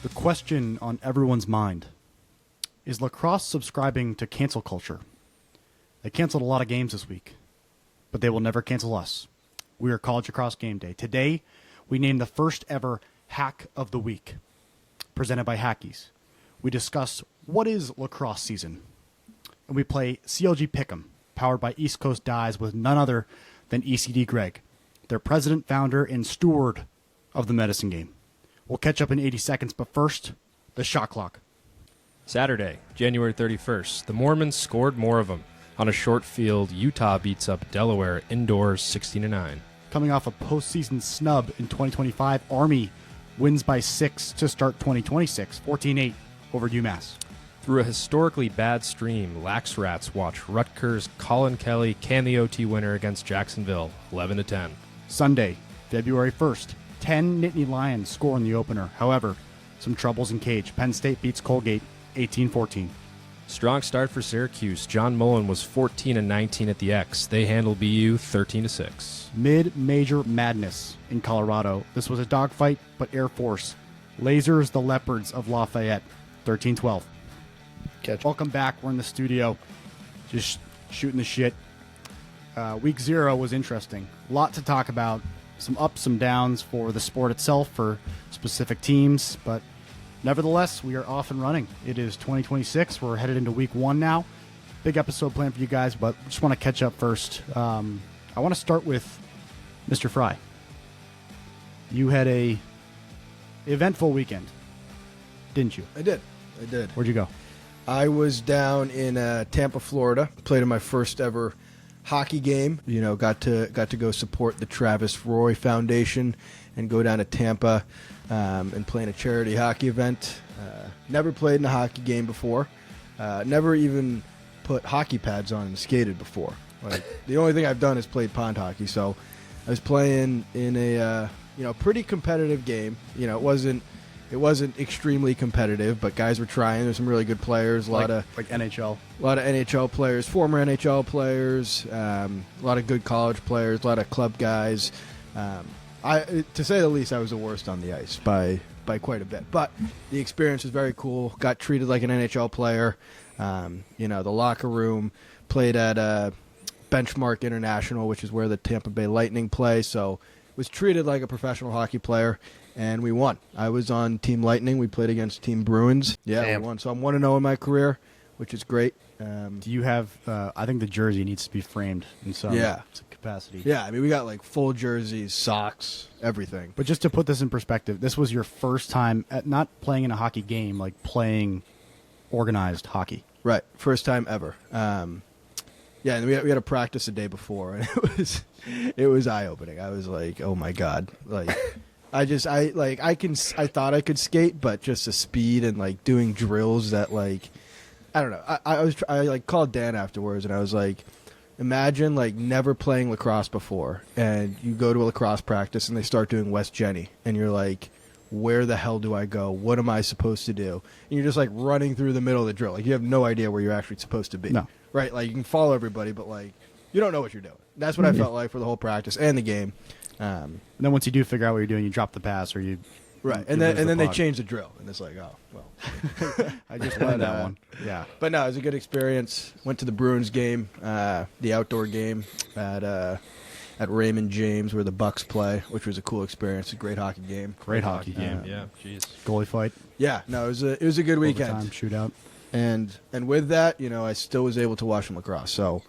The question on everyone's mind is lacrosse subscribing to cancel culture. They canceled a lot of games this week, but they will never cancel us. We are College Lacrosse Gameday. Today, we name the first ever Hack of the Week, presented by Hackees. We discuss what is lacrosse season, and we play CLG Pick'em, powered by East Coast Dies with none other than ECD Greg, their president, founder, and steward of the medicine game. We'll catch up in 80 seconds, but first, the shot clock. Saturday, January 31st, the Mormons scored more of them. On a short field, Utah beats up Delaware indoors 16-9. Coming off a postseason snub in 2025, Army wins by 6 to start 2026, 14-8 over UMass. Through a historically bad stream, Lax Rats watch Rutgers Colin Kelly can the OT winner against Jacksonville, 11-10. Sunday, February 1st, 10 Nittany Lions score in the opener. However, some troubles in cage. Penn State beats Colgate 18-14. Strong start for Syracuse. John Mullen was 14-19 at the X. They handled BU 13-6. Mid-major madness in Colorado. This was a dogfight, but Air Force lasers the Leopards of Lafayette 13-12. Catch. Welcome back. We're in the studio just shooting the shit. Week 0 was interesting. A lot to talk about. Some ups, some downs for the sport itself, for specific teams, but nevertheless, we are off and running. It is 2026. We're headed into week 1 now. Big episode planned for you guys, but just want to catch up first. I want to start with Mr. Fry. You had a eventful weekend, didn't you? I did. Where'd you go? I was down in Tampa, Florida. Played in my first ever hockey game. You know, got to go support the Travis Roy Foundation and go down to Tampa and play in a charity hockey event. Never played in a hockey game before. Never even put hockey pads on and skated before. Like, the only thing I've done is played pond hockey. So I was playing in a pretty competitive game. You know, it wasn't extremely competitive, but guys were trying. There's some really good players. A lot of NHL. A lot of NHL players, former NHL players, a lot of good college players, a lot of club guys. To say the least, I was the worst on the ice by quite a bit. But the experience was very cool. Got treated like an NHL player. The locker room, played at Benchmark International, which is where the Tampa Bay Lightning play. So was treated like a professional hockey player, and we won. I was on Team Lightning. We played against Team Bruins. Yeah, Damn. We won. So I'm 1-0 in my career, which is great. Do you have, I think the jersey needs to be framed in some capacity. Yeah, I mean, we got like full jerseys, socks, everything. But just to put this in perspective, this was your first time at not playing in a hockey game, like playing organized hockey. Right, first time ever. And we had a practice the day before, and it was eye-opening. I was like, oh my God. Like, I thought I could skate, but just the speed and like doing drills that, like, I don't know. I called Dan afterwards, and I was like, imagine like never playing lacrosse before, and you go to a lacrosse practice and they start doing West Jenny, and you're like, where the hell do I go? What am I supposed to do? And you're just like running through the middle of the drill. Like, you have no idea where you're actually supposed to be. No. Right? Like, you can follow everybody, but like, you don't know what you're doing. That's what I felt like for the whole practice and the game. And then once you do figure out what you're doing, you drop the pass or you. Right. And then they change the drill, and it's like, oh, well. I just learned that one. Yeah. But no, it was a good experience. Went to the Bruins game, the outdoor game at Raymond James, where the Bucks play, which was a cool experience. A great hockey game. Great hockey game, yeah. Jeez. Goalie fight. Yeah, no, it was a good weekend. Overtime shootout. And with that, I still was able to watch some lacrosse. So,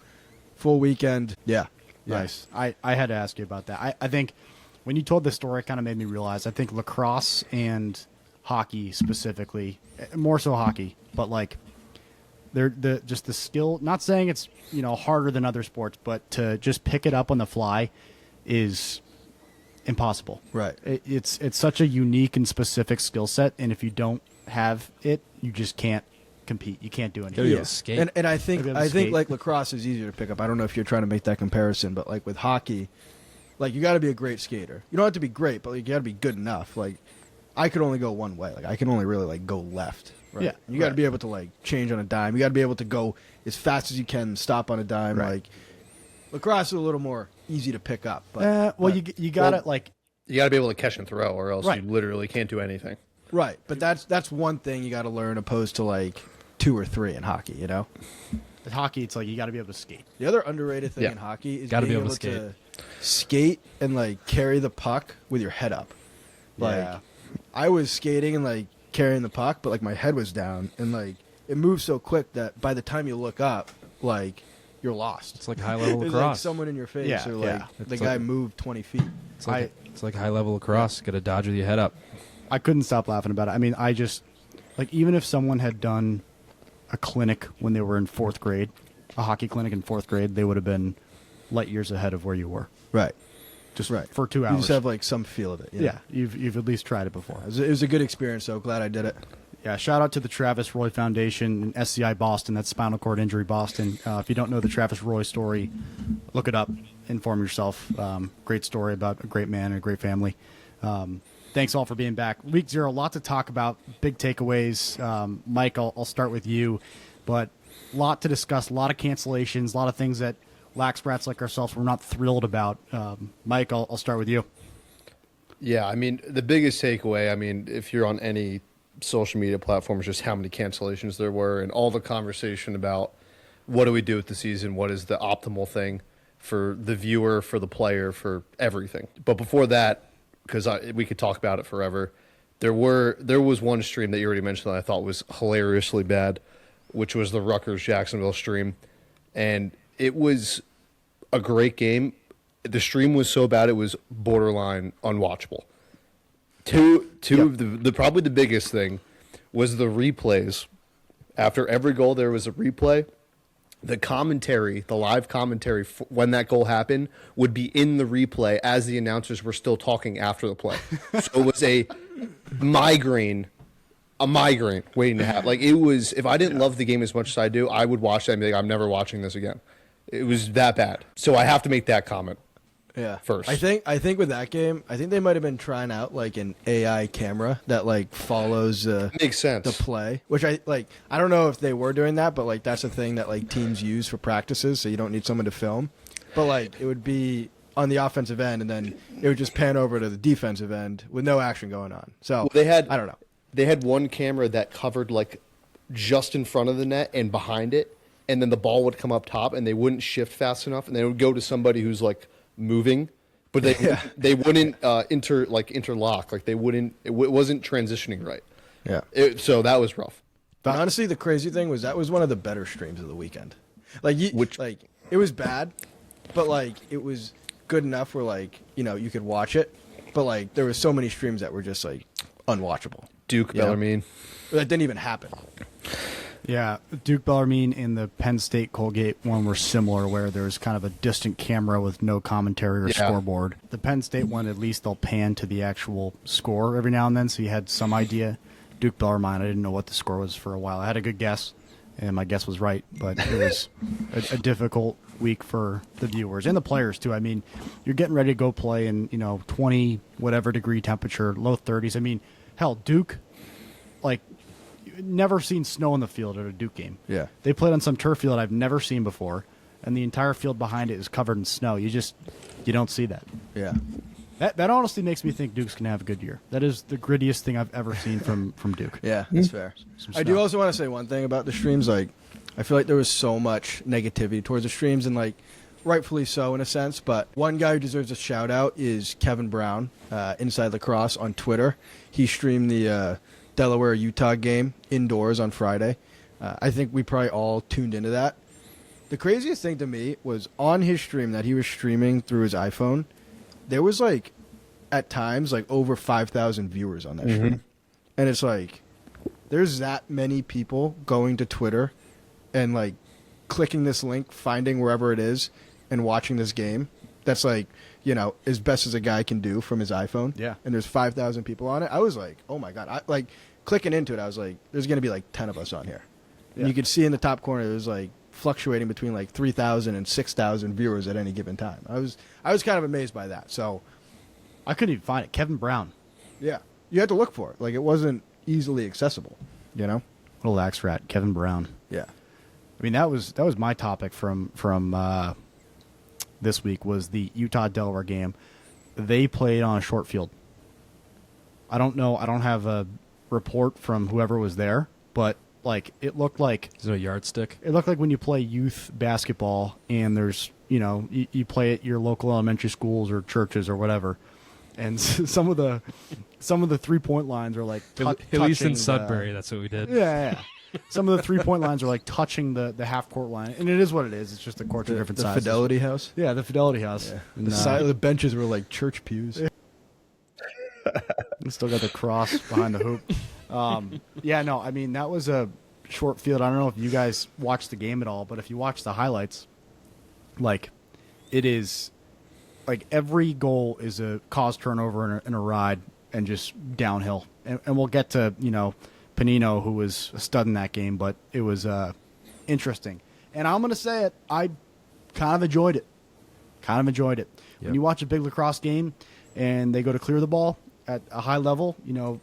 full weekend, yeah. Nice. I had to ask you about that. I think when you told this story, it kind of made me realize, I think lacrosse and hockey specifically, more so hockey, but like just the skill, not saying it's, harder than other sports, but to just pick it up on the fly is impossible. Right. It's such a unique and specific skill set, and if you don't have it, you just can't compete. You can't do anything. Yeah. Skate. And I think like lacrosse is easier to pick up. I don't know if you're trying to make that comparison, but like with hockey, like, you got to be a great skater. You don't have to be great, but like, you got to be good enough. Like, I could only go one way. Like, I can only really like go left. Right? Yeah. You got to be able to like change on a dime. You got to be able to go as fast as you can, stop on a dime. Right. Like, lacrosse is a little more easy to pick up. But you got it. Like, You got to be able to catch and throw, or else Right. you literally can't do anything. Right, but that's one thing you got to learn opposed to like 2 or 3 in hockey, you know? In hockey, it's like you got to be able to skate. The other underrated thing Yeah. in hockey is Gotta being be able able to to skate and like carry the puck with your head up. Like Yeah. I was skating and like carrying the puck, but like my head was down and like it moves so quick that by the time you look up, like you're lost. It's like high level There's like lacrosse. someone in your face Yeah, or like yeah. the It's guy like- moved 20 feet. It's like high level lacrosse. Got to dodge with your head up. I couldn't stop laughing about it. I mean, I just like even if someone had done a clinic when they were in 4th grade, a hockey clinic in 4th grade, they would have been light years ahead of where you were. Right. Just Right. for 2 You hours. just have like some feel of it. You know? yeah, you've at least tried it before. It was a good experience, so glad I did it. Yeah, shout out to the Travis Roy Foundation and SCI Boston. That's Spinal Cord Injury Boston. If you don't know the Travis Roy story, look it up. Inform yourself. Great story about a great man and a great family. Thanks all for being back. Week 0, a lot to talk about. Big takeaways. Mike, I'll start with you. But a lot to discuss. A lot of cancellations. A lot of things that lax brats like ourselves were not thrilled about. Mike, I'll start with you. Yeah, I mean, the biggest takeaway, I mean, if you're on any social media platform, is just how many cancellations there were and all the conversation about what do we do with the season, what is the optimal thing for the viewer, for the player, for everything. But before that, because we could talk about it forever, there was one stream that you already mentioned that I thought was hilariously bad, which was the Rutgers-Jacksonville stream. And it was a great game. The stream was so bad it was borderline unwatchable. Two of the probably the biggest thing was the replays. After every goal, there was a replay. The commentary, the live commentary when that goal happened, would be in the replay as the announcers were still talking after the play. So it was a migraine waiting to happen. Like it was. If I didn't love the game as much as I do, I would watch that and be like, I'm never watching this again. It was that bad. So I have to make that comment. Yeah. First. I think with that game, I think they might have been trying out like an AI camera that like follows Makes sense. the play, which I don't know if they were doing that, but like that's a thing that like teams use for practices, so you don't need someone to film. But like it would be on the offensive end and then it would just pan over to the defensive end with no action going on. So Well, they had I don't know. They had one camera that covered like just in front of the net and behind it, and then the ball would come up top and they wouldn't shift fast enough and they would go to somebody who's like moving, but they wouldn't interlock, like they wouldn't it wasn't transitioning right. Yeah. So that was rough. But honestly, the crazy thing was that was one of the better streams of the weekend. Like like it was bad, but like it was good enough where like, you know, you could watch it, but like there was so many streams that were just like unwatchable. Duke Yeah. Bellarmine. That didn't even happen. Yeah, Duke Bellarmine and the Penn State Colgate one were similar, where there was kind of a distant camera with no commentary or Yeah. scoreboard. The Penn State one, at least they'll pan to the actual score every now and then, so you had some idea. Duke Bellarmine, I didn't know what the score was for a while. I had a good guess, and my guess was right, but it was a difficult week for the viewers and the players too. I mean, you're getting ready to go play in 20 whatever degree temperature, low 30s. I mean, hell, Duke, like. Never seen snow in the field at a Duke game. Yeah. They played on some turf field I've never seen before, and the entire field behind it is covered in snow. You don't see that. Yeah. That honestly makes me think Duke's going to have a good year. That is the grittiest thing I've ever seen from Duke. Yeah, that's fair. Some I do snow. also want to say one thing about the streams. Like, I feel like there was so much negativity towards the streams, and like, rightfully so in a sense. But one guy who deserves a shout out is Kevin Brown, Inside Lacrosse on Twitter. He streamed the Delaware-Utah game indoors on Friday. I think we probably all tuned into that. The craziest thing to me was on his stream that he was streaming through his iPhone, there was like, at times, like over 5,000 viewers on that stream. And it's like, there's that many people going to Twitter and like clicking this link, finding wherever it is, and watching this game. That's like, as best as a guy can do from his iPhone. Yeah. And there's 5,000 people on it. I was like, oh my God. I like clicking into it. I was like, there's going to be like 10 of us on here. And you could see in the top corner, there's like fluctuating between like 3,000 and 6,000 viewers at any given time. I was kind of amazed by that. So I couldn't even find it. Kevin Brown. yeah, you had to look for it. Like it wasn't easily accessible, Little axe rat, Kevin Brown. Yeah. I mean, that was my topic from this week was the Utah-Delaware game. They played on a short field. I don't know. I don't have a report from whoever was there, but like it looked like Is it a yardstick? when you play youth basketball and there's you play at your local elementary schools or churches or whatever, and some of the 3-point lines are like At least touching in the- Sudbury, that's what we did. Yeah. Some of the 3-point lines are like touching the half court line, and it is what it is. It's just the courts are different The sizes. Fidelity House. Yeah, the Fidelity House. Yeah. And, The side of the benches were like church pews. we still got the cross behind the hoop. Yeah, no, I mean that was a short field. I don't know if you guys watched the game at all, but if you watch the highlights, like it is like every goal is a cause turnover in a ride and just downhill. And we'll get to Panino, who was a stud in that game, but it was interesting. And I'm going to say it, I kind of enjoyed it. Yep. When you watch a big lacrosse game and they go to clear the ball at a high level,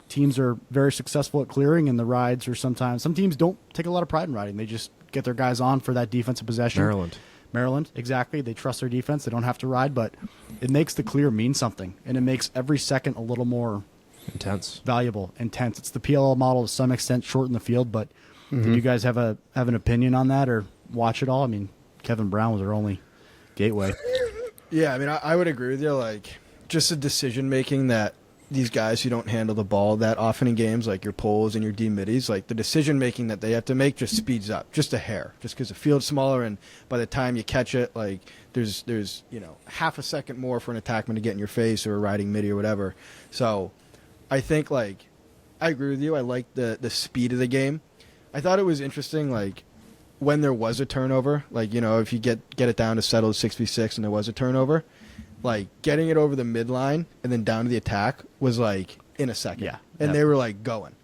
teams are very successful at clearing, and the rides are sometimes, some teams don't take a lot of pride in riding. They just get their guys on for that defensive possession. Maryland, exactly. They trust their defense. They don't have to ride, but it makes the clear mean something, and it makes every second a little more Intense. valuable, intense. It's the PLL model to some extent, short in the field, but did you guys have an opinion on that or watch it all? I mean, Kevin Brown was our only gateway. Yeah, I mean, I would agree with you. Like, just the decision making that these guys who don't handle the ball that often in games, like your poles and your D middies, like the decision making that they have to make just speeds up, just a hair, just because the field's smaller, and by the time you catch it, like there's half a second more for an attackman to get in your face or a riding midi or whatever. So, I think like I agree with you. I like the speed of the game. I thought it was interesting, like when there was a turnover, like if you get it down to settled 6v6 and there was a turnover, like getting it over the midline and then down to the attack was like in a second. Yeah. And Yep. they were like going.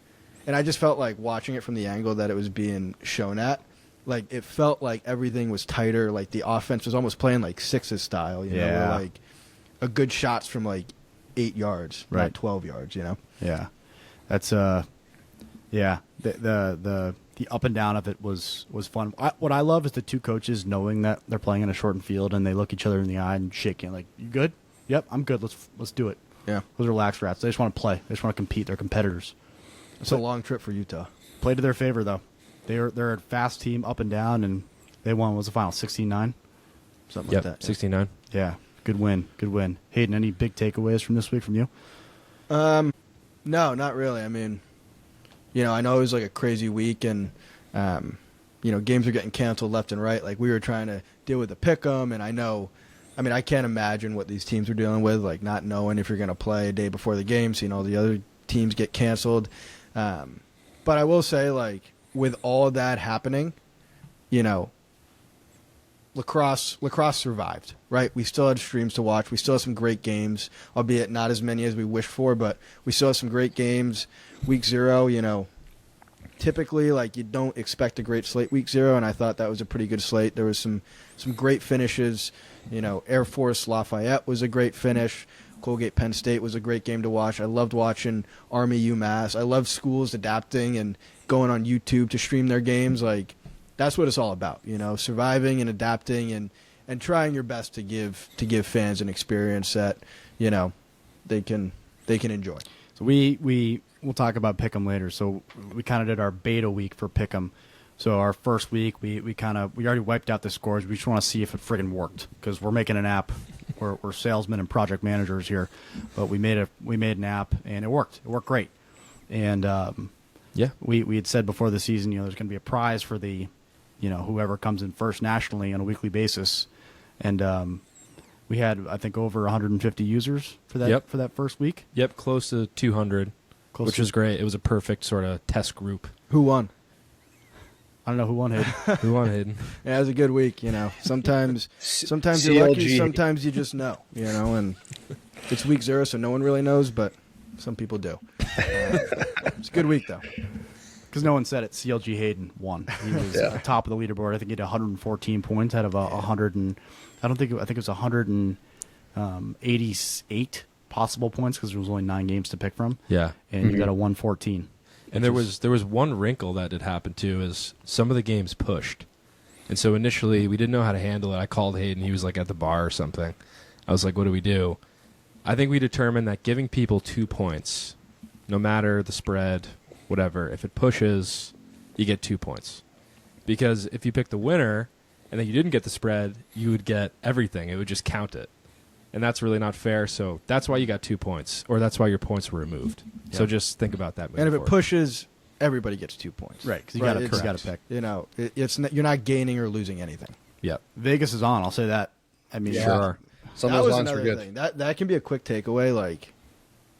And I just felt like watching it from the angle that it was being shown at, like it felt like everything was tighter. Like the offense was almost playing like Sixes style, where like a good shots from like 8 yards, Right. not 12 yards, Yeah, that's yeah. The up and down of it was fun. What I love is the two coaches knowing that they're playing in a shortened field and they look each other in the eye and shaking like, "You good? Yep, I'm good. Let's do it." Yeah. Those are lax rats. They just want to play. They just want to compete. They're competitors. It's a long trip for Utah. Played to their favor though. They're a fast team up and down, and they won. What was the final 16-9? Something Yep, like that. 69. Yeah, good win. Hayden, any big takeaways from this week from you? No, not really. I mean, I know it was like a crazy week, and games are getting canceled left and right. Like we were trying to deal with the pick'em, and I can't imagine what these teams are dealing with, like not knowing if you're going to play a day before the game, seeing all the other teams get canceled. But I will say, like with all of that happening, lacrosse survived, right? We still had streams to watch. We still had some great games, albeit not as many as we wished for, but we still had some great games. Week 0, typically like you don't expect a great slate week 0, and I thought that was a pretty good slate. There was some great finishes. Air Force Lafayette was a great finish. Colgate Penn State was a great game to watch. I loved watching Army UMass. I love schools adapting and going on YouTube to stream their games. Like that's what it's all about, surviving and adapting and trying your best to give fans an experience that, they can enjoy. So we'll talk about Pick'em later. So we kind of did our beta week for Pick'em. So our first week, we already wiped out the scores. We just want to see if it friggin' worked because we're making an app. We're salesmen and project managers here, but we made an app and it worked. It worked great. And Yeah. we had said before the season, there's going to be a prize for the, whoever comes in first nationally on a weekly basis. And we had I think over 150 users for that Yep. for that first week. Yep, close to 200, which was great. It was a perfect sort of test group. Who won? I don't know who won, Hayden. Who won, Hayden? Yeah, it was a good week, Sometimes CLG. you're lucky, sometimes you just know, and it's week 0, so no one really knows, but some people do. It's a good week, though. Because no one said it. CLG Hayden won. He was top of the leaderboard. I think he had 114 points out of 100 and I think it was 188 possible points because there was only 9 games to pick from. Yeah. And you got a 114. And there was one wrinkle that had happened too, is some of the games pushed. And so initially we didn't know how to handle it. I called Hayden, he was like at the bar or something. I was like, what do we do? I think we determined that giving people 2 points, no matter the spread, whatever. If it pushes, you get 2 points. Because if you pick the winner and then you didn't get the spread, you would get everything. It would just count it. And that's really not fair. So that's why you got 2 points, or that's why your points were removed. Yeah. So just think about that. And if it forward. pushes, everybody gets 2 points. Right, because you Right, got to pick. You know, you're not gaining or losing anything. Yep. Vegas is on. I'll say that. I mean, Yeah. Sure. Some that of those was lines were another good. thing. That can be a quick takeaway. Like,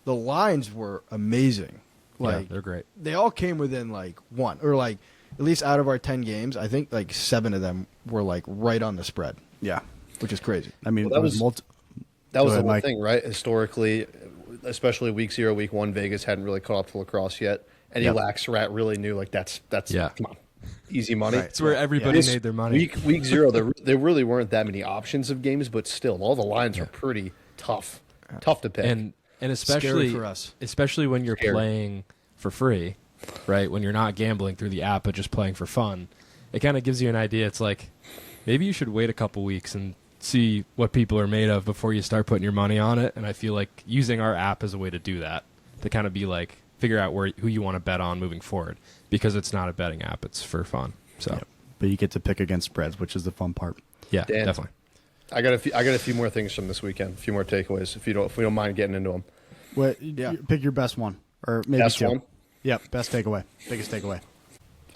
the lines were amazing. Like, Yeah, they're great. they all came within like one, or like at least out of our 10 games, I think like 7 of them were like right on the spread, yeah. which is crazy. I mean, Well, that it was was- That was Go the ahead, one Mike. thing, right? Historically, especially week 0, week 1, Vegas hadn't really caught up to lacrosse yet. Any Yep. lax rat really knew, like, that's Yeah. come on, easy money. Right. It's where everybody This made their money. Week 0, there really weren't that many options of games, but still, all the lines are pretty tough to pick. and especially Scary for us. especially when you're Scary. playing for free, right? When you're not gambling through the app but just playing for fun, it kind of gives you an idea. It's like maybe you should wait a couple weeks and see what people are made of before you start putting your money on it. And I feel like using our app is a way to do that, to kind of be like figure out who you want to bet on moving forward, because it's not a betting app; it's for fun. So but you get to pick against spreads, which is the fun part. yeah, Dan, definitely. I got a few more things from this weekend, a few more takeaways, if we don't mind getting into them. What? Yeah. Pick your best one, or maybe Best 2. one? Yep, best takeaway, biggest takeaway.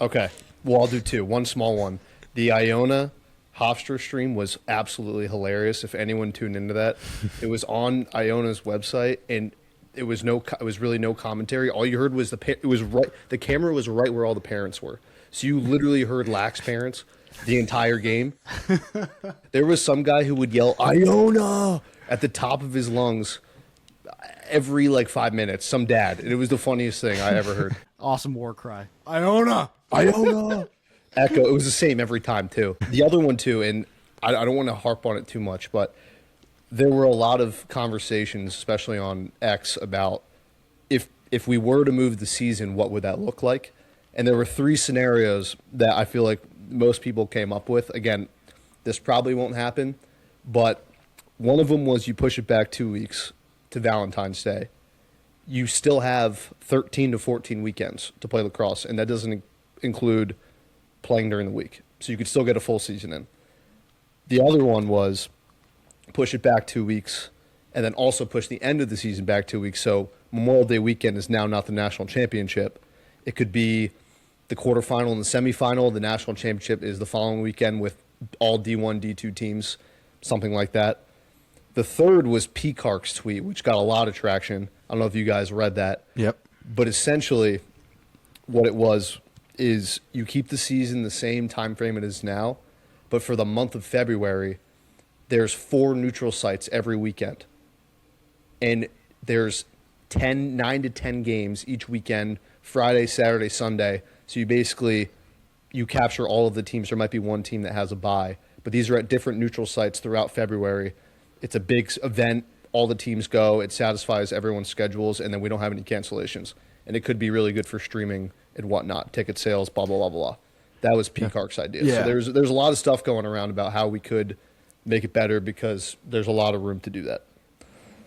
Okay. Well, I'll do 2. One small one. The Iona Hofstra stream was absolutely hilarious. If anyone tuned into that, it was on Iona's website, and it was really no commentary. All you heard was the camera was right where all the parents were. So you literally heard lax parents the entire game. There was some guy who would yell Iona at the top of his lungs every like 5 minutes. Some dad, and it was the funniest thing I ever heard. Awesome war cry. Iona. Iona. Echo. It was the same every time too. The other one too, and I don't want to harp on it too much, but there were a lot of conversations, especially on X, about if we were to move the season, what would that look like? And there were 3 scenarios that I feel like most people came up with. Again, this probably won't happen, but one of them was you push it back 2 weeks to Valentine's Day. You still have 13 to 14 weekends to play lacrosse, and that doesn't include playing during the week. So you could still get a full season in. The other one was push it back 2 weeks and then also push the end of the season back 2 weeks. So Memorial Day weekend is now not the national championship. It could be the quarterfinal and the semifinal. The national championship is the following weekend with all D1, D2 teams, something like that. The third was Peacock's tweet, which got a lot of traction. I don't know if you guys read that. Yep. But essentially what it was is you keep the season the same time frame it is now, but for the month of February, there's 4 neutral sites every weekend. And there's 9 to 10 games each weekend, Friday, Saturday, Sunday. So you capture all of the teams. There might be one team that has a bye, but these are at different neutral sites throughout February. It's a big event. All the teams go. It satisfies everyone's schedules, and then we don't have any cancellations. And it could be really good for streaming and whatnot, ticket sales, blah, blah, blah, blah. That was Peacock's idea. Yeah. So there's a lot of stuff going around about how we could make it better, because there's a lot of room to do that.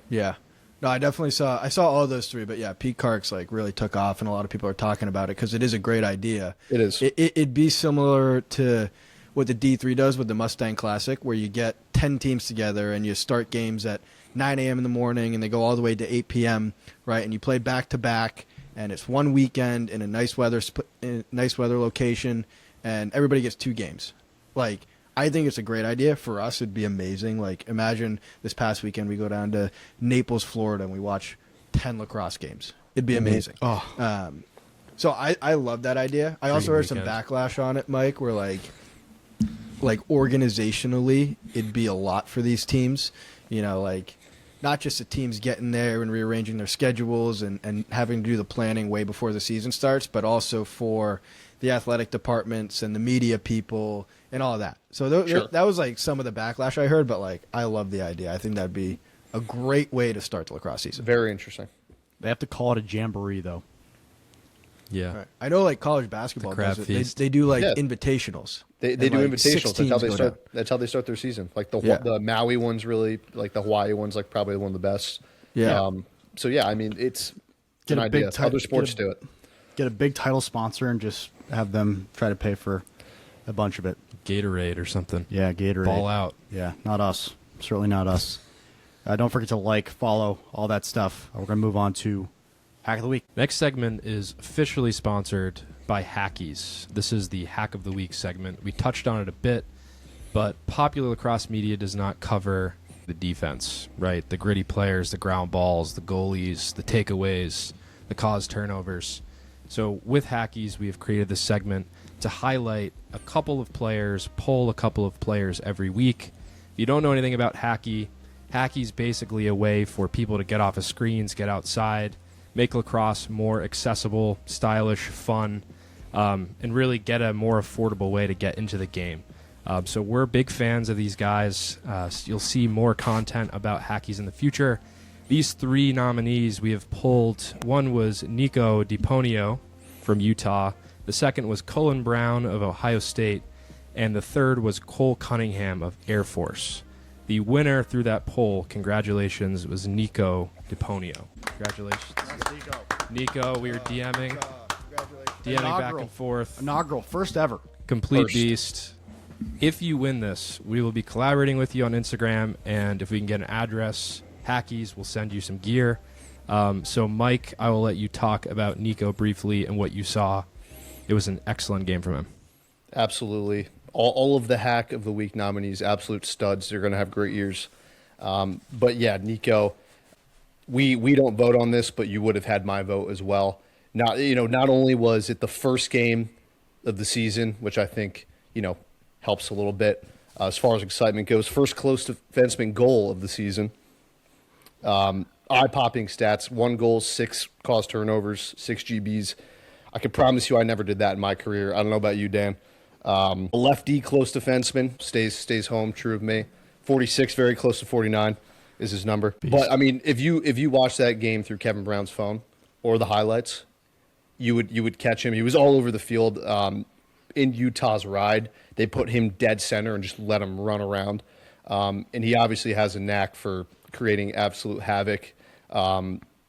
Yeah. No, I saw all those 3, but yeah, Pete Kark's like really took off, and a lot of people are talking about it because it is a great idea. It is. It'd be similar to what the D3 does with the Mustang Classic, where you get 10 teams together and you start games at 9 a.m. in the morning and they go all the way to 8 p.m., right? And you play back to back, and it's one weekend in a nice weather location, and everybody gets 2 games. Like, I think it's a great idea. For us, it'd be amazing. Like, imagine this past weekend we go down to Naples, Florida, and we watch 10 lacrosse games. It'd be amazing. Oh, So I love that idea. I also heard some weekend. backlash on it, Mike, where like organizationally, it'd be a lot for these teams. You know, like not just the teams getting there and rearranging their schedules and having to do the planning way before the season starts, but also for the athletic departments and the media people and all of that. So Sure. that was like some of the backlash I heard, but like I love the idea. I think that'd be a great way to start the lacrosse season. Very interesting. they have to call it a jamboree though. Yeah. Right. I know like college basketball crab does it. feast. They do like Yeah. invitationals. They And, do like, 6 invitationals. teams That's how they start their season. Like Yeah. the Maui one's really, like the Hawaii one's like probably one of the best. Yeah. So yeah, I mean it's Get an a big idea. ti- Other sports get a- do it. get a big title sponsor and just have them try to pay for a bunch of it. Gatorade or something. Yeah, Gatorade. Ball out. Yeah, not us. Certainly not us. Don't forget to like, follow, all that stuff. We're going to move on to Hack of the Week. Next segment is officially sponsored by Hackees. This is the Hack of the Week segment. We touched on it a bit, but popular lacrosse media does not cover the defense, right? The gritty players, the ground balls, the goalies, the takeaways, the caused turnovers. So with Hackees, we have created this segment to highlight a couple of players, poll a couple of players every week. If you don't know anything about Hackey's basically a way for people to get off of screens, get outside, make lacrosse more accessible, stylish, fun, and really get a more affordable way to get into the game. So we're big fans of these guys. You'll see more content about Hackees in the future. These 3 nominees we have pulled. One was Nico DiPonio from Utah. The second was Cullen Brown of Ohio State. And the third was Cole Cunningham of Air Force. The winner through that poll, congratulations, was Nico DiPonio. Congratulations. Nico, we were DMing back and forth. Inaugural, first ever. Complete beast. If you win this, we will be collaborating with you on Instagram, and if we can get an address, Hackees will send you some gear. So, Mike, I will let you talk about Nico briefly and what you saw. It was an excellent game from him. Absolutely. All of the Hack of the Week nominees, absolute studs. They're going to have great years. But, yeah, Nico, we don't vote on this, but you would have had my vote as well. Not only was it the first game of the season, which I think, helps a little bit as far as excitement goes. First close defenseman goal of the season. Eye-popping stats, 1 goal, 6 caused turnovers, 6 GBs. I can promise you I never did that in my career. I don't know about you, Dan. A lefty close defenseman, stays home, true of me. 46, very close to 49 is his number. Beast. But, I mean, if you watch that game through Kevin Brown's phone or the highlights, you would catch him. He was all over the field. In Utah's ride, they put him dead center and just let him run around. And he obviously has a knack for creating absolute havoc.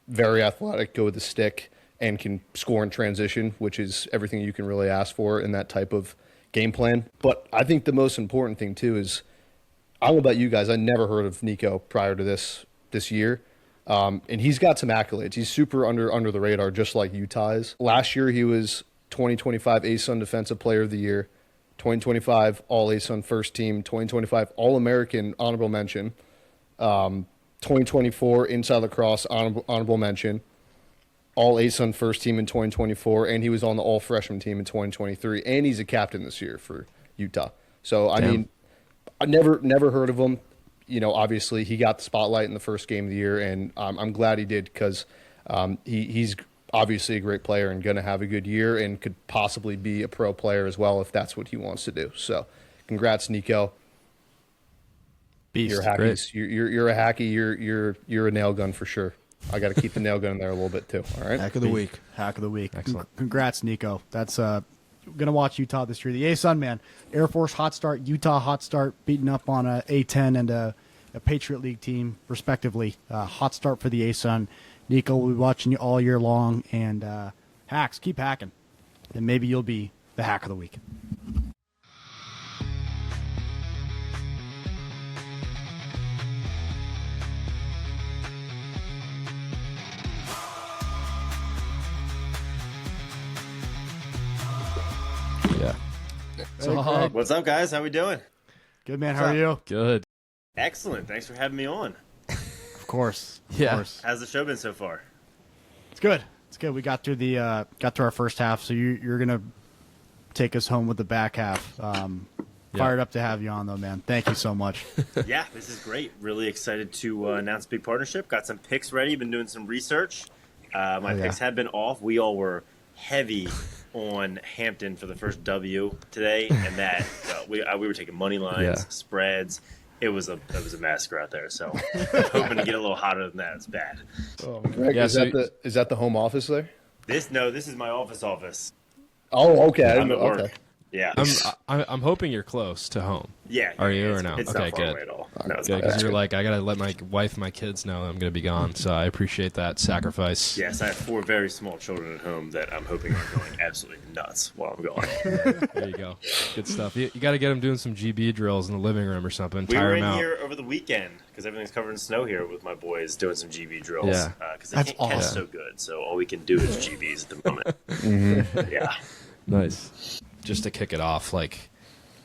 Very athletic, go with the stick, and can score in transition, which is everything you can really ask for in that type of game plan. But I think the most important thing, too, is I don't know about you guys. I never heard of Nico prior to this year. And he's got some accolades. He's super under the radar, just like Utah is. Last year, he was 2025 ASUN Defensive Player of the Year, 2025 All ASUN First Team, 2025 All-American Honorable Mention, 2024 Inside Lacrosse Honorable Mention, All ASUN First Team in 2024, and he was on the All Freshman Team in 2023, and he's a captain this year for Utah. So, I mean, I never heard of him. Obviously, he got the spotlight in the first game of the year, and I'm glad he did because he's obviously a great player and going to have a good year and could possibly be a pro player as well if that's what he wants to do. So, congrats, Nico. Beast. You're a Hackees. You're a Hackee. You're a nail gun for sure. I got to keep the nail gun in there a little bit too. All right. Hack of the Week. Hack of the Week. Excellent. Congrats, Nico. That's going to watch Utah this year. The ASUN, man. Air Force hot start, Utah hot start, beating up on a A10 and a Patriot League team, respectively. Hot start for the ASUN. Nico, we'll be watching you all year long. And hacks, keep hacking. And maybe you'll be the Hack of the Week. Yeah. What's up, guys? How we doing? Good, man. How are you? Good. Excellent. Thanks for having me on. Of course. Yeah. Of course. How's the show been so far? It's good. It's good. We got through our first half, so you're gonna take us home with the back half. Fired up to have you on, though, man. Thank you so much. Yeah, this is great. Really excited to announce a big partnership. Got some picks ready. Been doing some research. My picks have been off. We all were heavy on Hampton for the first W today, and that we were taking money lines, spreads. It was a massacre out there. So hoping to get a little hotter than that. It's bad. Greg, Yeah, is that the home office there? This is my office. Oh, okay. I'm at work. Okay. Yeah. I'm hoping you're close to home. Yeah. Are you it's, or no? It's Okay, not far good. away at all. No, it's Good, not because bad. you're like, I gotta let my wife, and my kids know I'm gonna be gone. So I appreciate that sacrifice. Yes, I have 4 very small children at home that I'm hoping are going absolutely nuts while I'm gone. There you go. Good stuff. You got to get them doing some GB drills in the living room or something. We Tire were them in out. here over the weekend because everything's covered in snow here with my boys doing some GB drills. Yeah. Because they That's can't catch awesome. so good, so all we can do is GBs at the moment. Yeah. Nice. Just to kick it off, like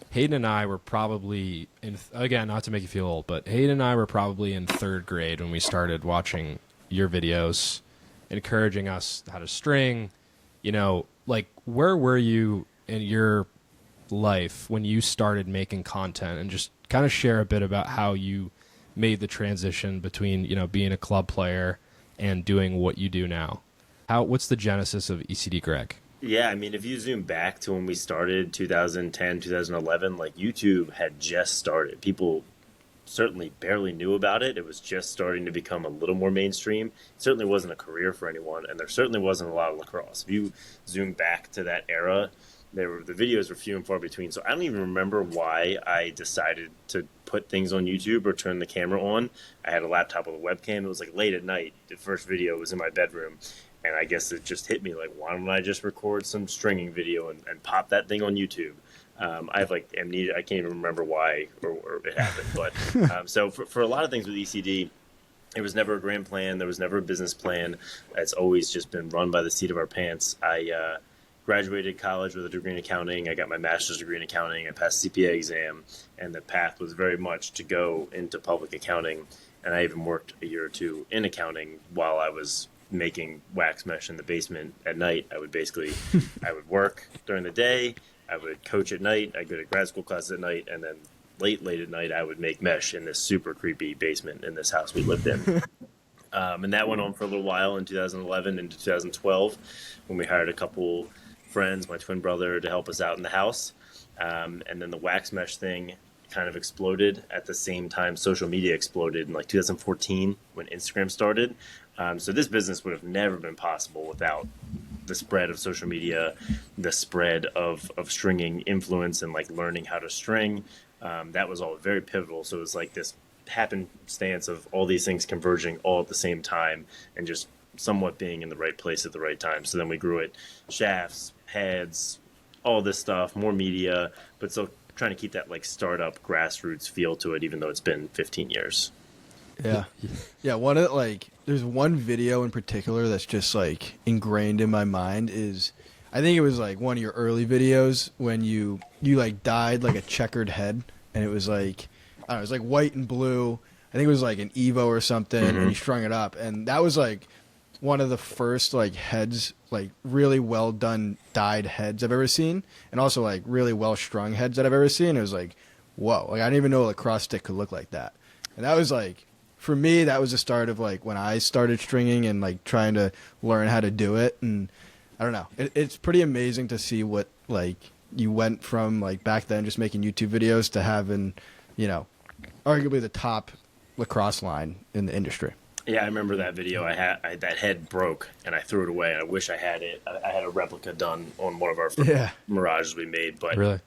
Hayden and I were probably again, not to make you feel old, but Hayden and I were probably in 3rd grade when we started watching your videos, encouraging us how to string. You know, like where were you in your life when you started making content, and just kind of share a bit about how you made the transition between, you know, being a club player and doing what you do now. What's the genesis of ECD Greg? Yeah, I mean, if you zoom back to when we started, 2010, 2011, like YouTube had just started. People certainly barely knew about it. It was just starting to become a little more mainstream. It certainly wasn't a career for anyone, and there certainly wasn't a lot of lacrosse. If you zoom back to that era, the videos were few and far between. So I don't even remember why I decided to put things on YouTube or turn the camera on. I had a laptop with a webcam. It was like late at night. The first video was in my bedroom. And I guess it just hit me like, why don't I just record some stringing video and pop that thing on YouTube? I have like amnesia. I can't even remember why or it happened. But so for a lot of things with ECD, it was never a grand plan. There was never a business plan. It's always just been run by the seat of our pants. I graduated college with a degree in accounting. I got my master's degree in accounting. I passed CPA exam. And the path was very much to go into public accounting. And I even worked a year or 2 in accounting while I was making wax mesh in the basement at night. I would work during the day, I would coach at night, I'd go to grad school classes at night, and then late at night I would make mesh in this super creepy basement in this house we lived in. And that went on for a little while in 2011 into 2012 when we hired a couple friends, my twin brother, to help us out in the house. And then the wax mesh thing kind of exploded at the same time social media exploded in like 2014 when Instagram started. So this business would have never been possible without the spread of social media, the spread of stringing influence and like learning how to string. That was all very pivotal. So it was like this happenstance of all these things converging all at the same time and just somewhat being in the right place at the right time. So then we grew it, shafts, heads, all this stuff, more media, but still trying to keep that like startup grassroots feel to it, even though it's been 15 years. Yeah. There's one video in particular that's just like ingrained in my mind is, I think it was like one of your early videos when you like dyed like a checkered head, and it was like, I don't know, it was like white and blue. I think it was like an Evo or something, and you strung it up, and that was like one of the first like heads, like really well done dyed heads I've ever seen, and also like really well strung heads that I've ever seen. It was like, whoa, like I didn't even know a lacrosse stick could look like that. And that was like, for me, that was the start of like when I started stringing and like trying to learn how to do it. And I don't know, it's pretty amazing to see what like you went from like back then just making YouTube videos to having, you know, arguably the top lacrosse line in the industry. Yeah, I remember that video. That head broke, and I threw it away. And I wish I had it. I had a replica done on one of our mirages we made. But Really?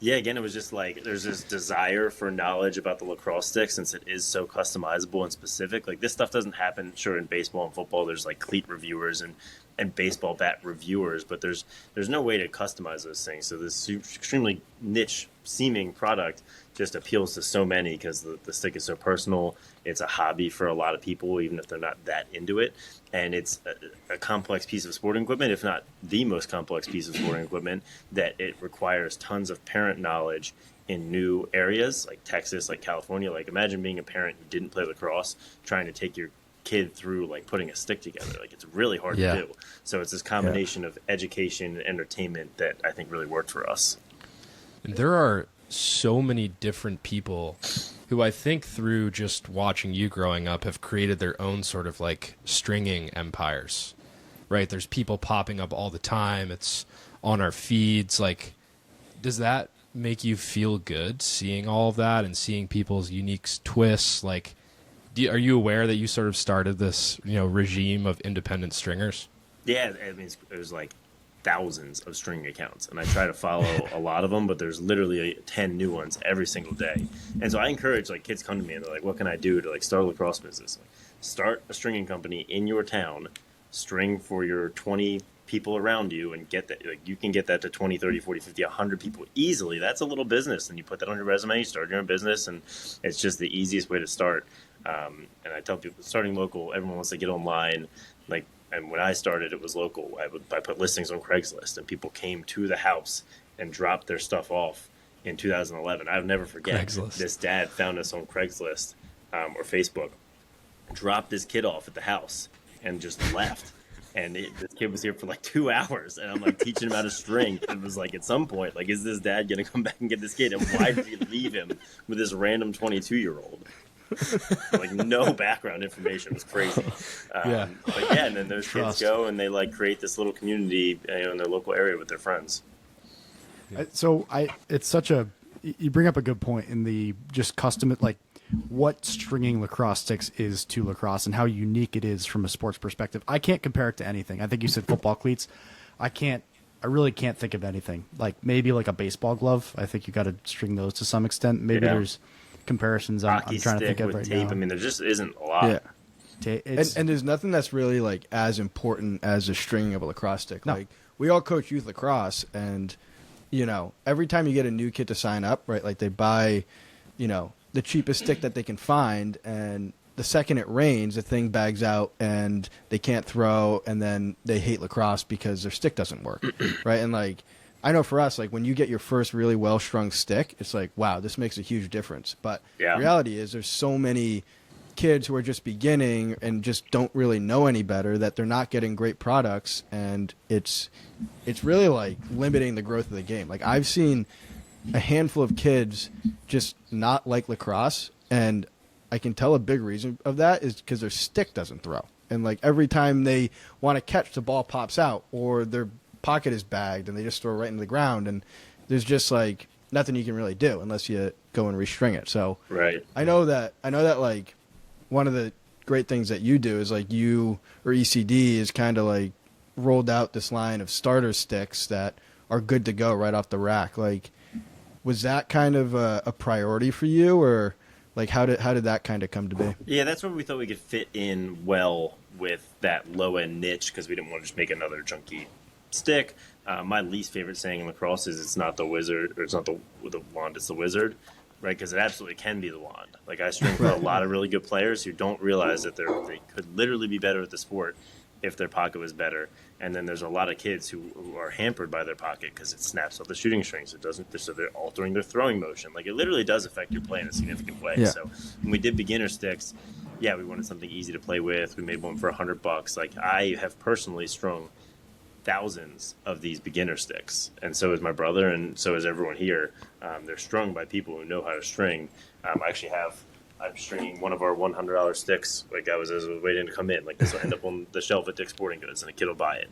yeah, again, it was just like there's this desire for knowledge about the lacrosse stick since it is so customizable and specific. Like this stuff doesn't happen, sure, in baseball and football. There's like cleat reviewers and baseball bat reviewers, but there's no way to customize those things. So this extremely niche seeming product just appeals to so many because the stick is so personal. It's a hobby for a lot of people, even if they're not that into it. And it's a complex piece of sporting equipment, if not the most complex piece of sporting equipment, that it requires tons of parent knowledge in new areas like Texas, like California. Like imagine being a parent who didn't play lacrosse, trying to take your kid through like putting a stick together. Like it's really hard to do. So it's this combination of education and entertainment that I think really worked for us. And there are so many different people who I think through just watching you growing up have created their own sort of like stringing empires, right? There's people popping up all the time. It's on our feeds. Like, does that make you feel good seeing all of that and seeing people's unique twists? Like, are you aware that you sort of started this, regime of independent stringers? Yeah, I mean, it was like thousands of string accounts, and I try to follow a lot of them, but there's literally 10 new ones every single day. And so I encourage like kids come to me and they're like, what can I do to like start a lacrosse business? Like, start a stringing company in your town, string for your 20 people around you, and get that. Like, you can get that to 20, 30, 40, 50, 100 people easily. That's a little business, and you put that on your resume, you start your own business, and it's just the easiest way to start. And I tell people, starting local, everyone wants to get online. Like, and when I started, it was local. I put listings on Craigslist, and people came to the house and dropped their stuff off in 2011. I'll never forget. Craigslist. This dad found us on Craigslist or Facebook, dropped his kid off at the house, and just left. And this kid was here for like 2 hours, and I'm like teaching him how to string. It was like, at some point, like, is this dad going to come back and get this kid? And why did he leave him with this random 22-year-old? Like, no background information. It was crazy. Yeah. But yeah, and then those kids go and they like create this little community, in their local area with their friends. It's such a, you bring up a good point in the just custom, like what stringing lacrosse sticks is to lacrosse and how unique it is from a sports perspective. I can't compare it to anything. I think you said football cleats. I really can't think of anything. Like maybe like a baseball glove. I think you got to string those to some extent. Maybe there's comparisons I'm trying to think of right tape. now. I mean, there just isn't a lot. Yeah. And there's nothing that's really like as important as the stringing of a lacrosse stick. No. Like, we all coach youth lacrosse, and every time you get a new kid to sign up, right? Like, they buy, the cheapest stick that they can find, and the second it rains, the thing bags out and they can't throw, and then they hate lacrosse because their stick doesn't work, right? And like, I know for us, like when you get your first really well-strung stick, it's like, wow, this makes a huge difference. But the reality is there's so many kids who are just beginning and just don't really know any better that they're not getting great products, and it's really like limiting the growth of the game. Like, I've seen a handful of kids just not like lacrosse, and I can tell a big reason of that is because their stick doesn't throw. And like every time they want to catch, the ball pops out, or their pocket is bagged and they just throw it right into the ground, and there's just like nothing you can really do unless you go and restring it. So I know that like one of the great things that you do is like you or ECD is kind of like rolled out this line of starter sticks that are good to go right off the rack. Like, was that kind of a priority for you, or like how did that kind of come to be? Yeah, that's where we thought we could fit in well with that low end niche, because we didn't want to just make another junky stick. My least favorite saying in lacrosse is it's not the wizard, or it's not the wand, it's the wizard, right? Because it absolutely can be the wand. Like, I string for a lot of really good players who don't realize that they could literally be better at the sport if their pocket was better. And then there's a lot of kids who are hampered by their pocket because it snaps off the shooting strings. It doesn't, so they're altering their throwing motion. Like, it literally does affect your play in a significant way. Yeah. So when we did beginner sticks, we wanted something easy to play with. We made one for $100. Like, I have personally strung thousands of these beginner sticks, and so is my brother, and so is everyone here. They're strung by people who know how to string. I'm stringing one of our $100 sticks. Like, as I was waiting to come in. Like, this will end up on the shelf at Dick's Sporting Goods, and a kid will buy it.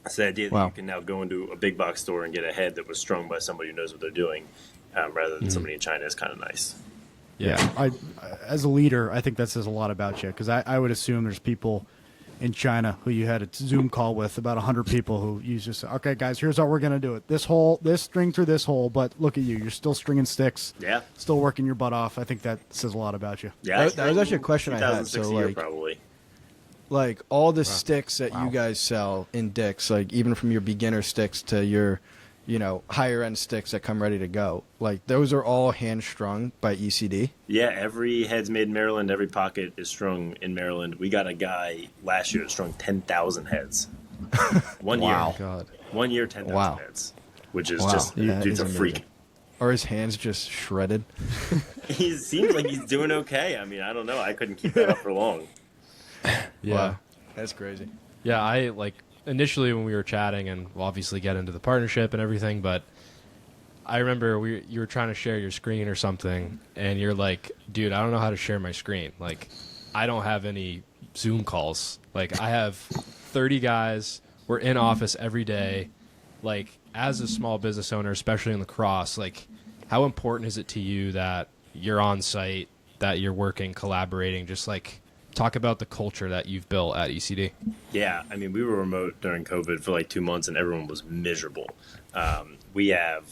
It's the idea that you can now go into a big box store and get a head that was strung by somebody who knows what they're doing, rather than somebody in China, is kind of nice. Yeah. I as a leader, I think that says a lot about you, because I would assume there's people in China who you had a Zoom call with, about 100 people, who you just said, okay, guys, here's how we're going to do it. This string through this hole, but look at you. You're still stringing sticks. Yeah. Still working your butt off. I think that says a lot about you. Yeah. That was actually a question I had. So, like, probably. Like, all the sticks that you guys sell in Dick's, like even from your beginner sticks to your, higher end sticks that come ready to go, like those are all hand strung by ECD. Yeah, every head's made in Maryland. Every pocket is strung in Maryland. We got a guy last year that strung 10,000 heads. 1 year. Wow. God. 1 year, 10,000 heads, which is just, That dude's is a amazing. freak. Are his hands just shredded? He seems like he's doing okay. I mean, I don't know. I couldn't keep that up for long. Yeah. Wow. That's crazy. Yeah, I like initially when we were chatting, and we'll obviously get into the partnership and everything, but I remember you were trying to share your screen or something, and you're like, dude, I don't know how to share my screen. Like, I don't have any Zoom calls. Like, I have 30 guys. We're in office every day. Like, as a small business owner, especially in lacrosse, like, how important is it to you that you're on site, that you're working, collaborating, just like talk about the culture that you've built at ECD. Yeah, I mean, we were remote during COVID for like 2 months, and everyone was miserable. We have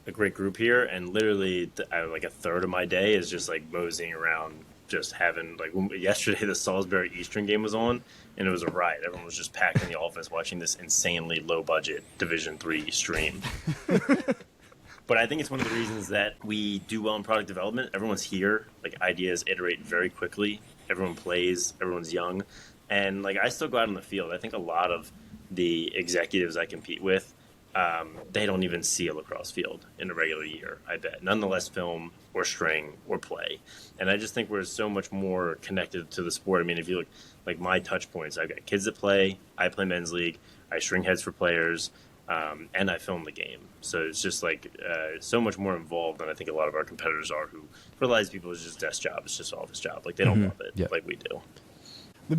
a great group here, and literally, like a third of my day is just like moseying around, just having like yesterday the Salisbury Eastern game was on, and it was a riot. Everyone was just packed in the office watching this insanely low budget Division III stream. But I think it's one of the reasons that we do well in product development. Everyone's here, like ideas iterate very quickly. Everyone plays, everyone's young, and like I still go out on the field. I think a lot of the executives I compete with, they don't even see a lacrosse field in a regular year, I bet. Nonetheless, film or string or play. And I just think we're so much more connected to the sport. I mean, if you look like my touch points, I've got kids that play, I play men's league, I string heads for players, and I film the game. So it's just like so much more involved than I think a lot of our competitors are, who for a lot of people it's just desk job, it's just office job. Like they don't love it like we do. The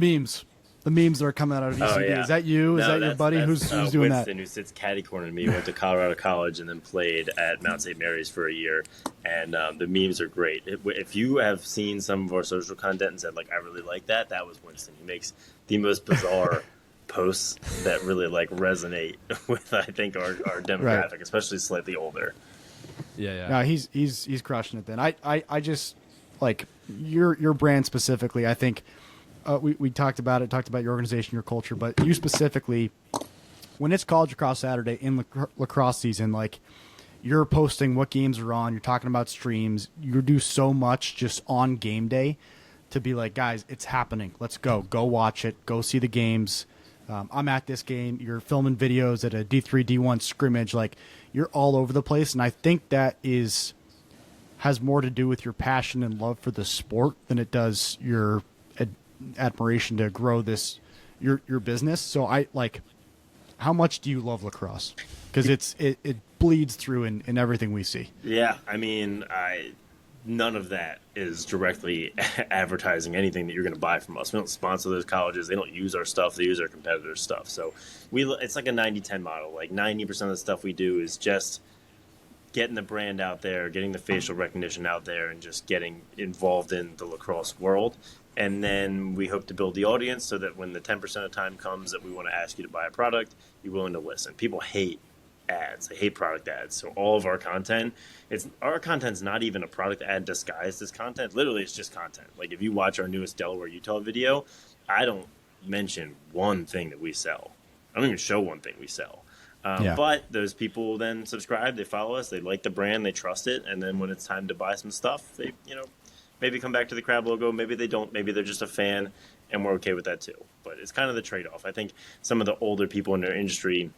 memes that are coming out of ECD. Oh, yeah. Is that you? Is that your buddy? Who's doing that? Winston, who sits catty corner to me, went to Colorado College and then played at Mount St. Mary's for a year. And the memes are great. If you have seen some of our social content and said, like, I really like that, that was Winston. He makes the most bizarre posts that really, like, resonate with, I think, our demographic, right, especially slightly older. Yeah. No, he's crushing it then. I just, like, your brand specifically, I think, we talked about your organization, your culture, but you specifically, when it's College Lacrosse Saturday in lacrosse season, like you're posting what games are on, you're talking about streams, you do so much just on game day to be like, guys, it's happening. Let's go watch it, go see the games. I'm at this game. You're filming videos at a D3, D1 scrimmage. Like you're all over the place. And I think that has more to do with your passion and love for the sport than it does your admiration to grow this your business. So I like, how much do you love lacrosse? Because it bleeds through in everything we see. Yeah, I mean, none of that is directly advertising anything that you're going to buy from us. We don't sponsor those colleges. They don't use our stuff. They use our competitors' stuff. So it's like a 90-10 model. Like 90% of the stuff we do is just getting the brand out there, getting the facial recognition out there, and just getting involved in the lacrosse world. And then we hope to build the audience so that when the 10% of time comes that we want to ask you to buy a product, you're willing to listen. People hate ads. They hate product ads. So all of our content's not even a product ad disguised as content. Literally, it's just content. Like if you watch our newest Delaware, Utah video, I don't mention one thing that we sell. I don't even show one thing we sell. But those people then subscribe, they follow us, they like the brand, they trust it, and then when it's time to buy some stuff, they, maybe come back to the crab logo, maybe they don't, maybe they're just a fan, and we're okay with that too. But it's kind of the trade-off. I think some of the older people in their industry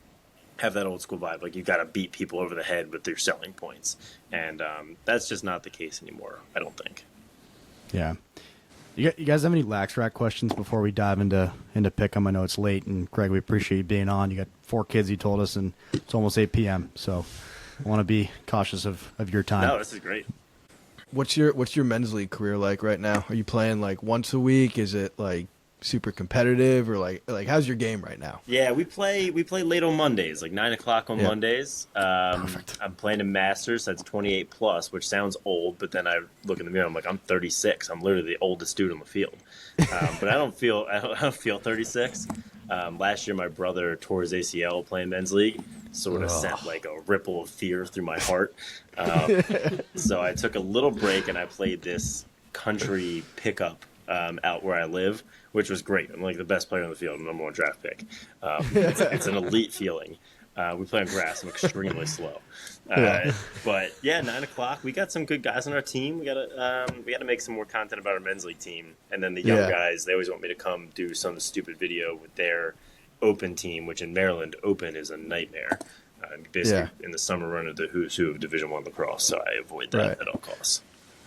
have that old school vibe, like you got to beat people over the head with their selling points, and that's just not the case anymore, I don't think. Yeah. You guys have any Lax Rack questions before we dive into pick 'em? I know it's late, and Greg, we appreciate you being on. You got 4 kids, you told us, and it's almost 8 p.m., so I want to be cautious of your time. No, this is great. What's your men's league career like right now? Are you playing like once a week? Is it like super competitive, or like how's your game right now? Yeah, we play late on Mondays, like 9 o'clock on Mondays. Perfect. I'm playing in Masters. That's 28 plus, which sounds old, but then I look in the mirror. I'm like, I'm 36. I'm literally the oldest dude on the field. But I don't feel 36. Last year, my brother tore his ACL playing men's league. Sort of sent like a ripple of fear through my heart. So I took a little break and I played this country pickup out where I live, which was great. I'm like the best player on the field, number 1 draft pick. It's an elite feeling. We play on grass. I'm extremely slow. But yeah, 9 o'clock. We got some good guys on our team. We gotta make some more content about our men's league team. And then the young guys, they always want me to come do some stupid video with their Open team, which in Maryland, Open is a nightmare. Basically, in the summer run of the who's who of Division I lacrosse, so I avoid that at all costs.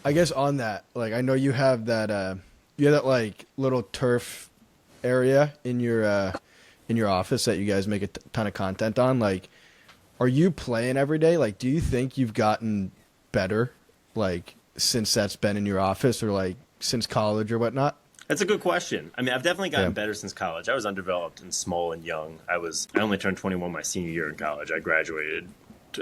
I guess on that, like I know you have that like little turf area in your office that you guys make a ton of content on. Like, are you playing every day? Like, do you think you've gotten better, like since that's been in your office, or like since college or whatnot? That's a good question. I mean, I've definitely gotten better since college. I was undeveloped and small and young. I only turned 21 my senior year in college. I graduated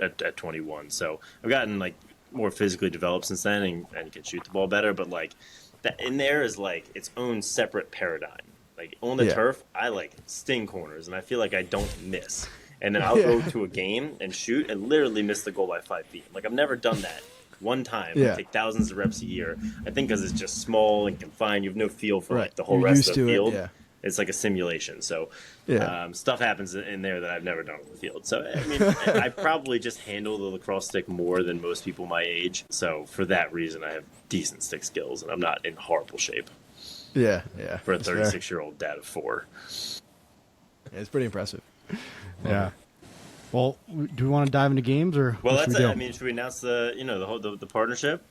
at 21. So I've gotten like more physically developed since then and can shoot the ball better. But like that in there is like its own separate paradigm. Like on the turf, I like sting corners, and I feel like I don't miss. And then I'll go to a game and shoot and literally miss the goal by 5 feet. Like I've never done that one time. I take thousands of reps a year. I think because it's just small and confined, you have no feel for like the whole rest of the field. It's like a simulation. So stuff happens in there that I've never done on the field. So, I mean, I probably just handle the lacrosse stick more than most people my age. So, for that reason, I have decent stick skills, and I'm not in horrible shape. Yeah. For a 36-year-old dad of 4. Yeah, it's pretty impressive. Yeah. Well, do we want to dive into games or? Well, that's it. I mean, should we announce the partnership?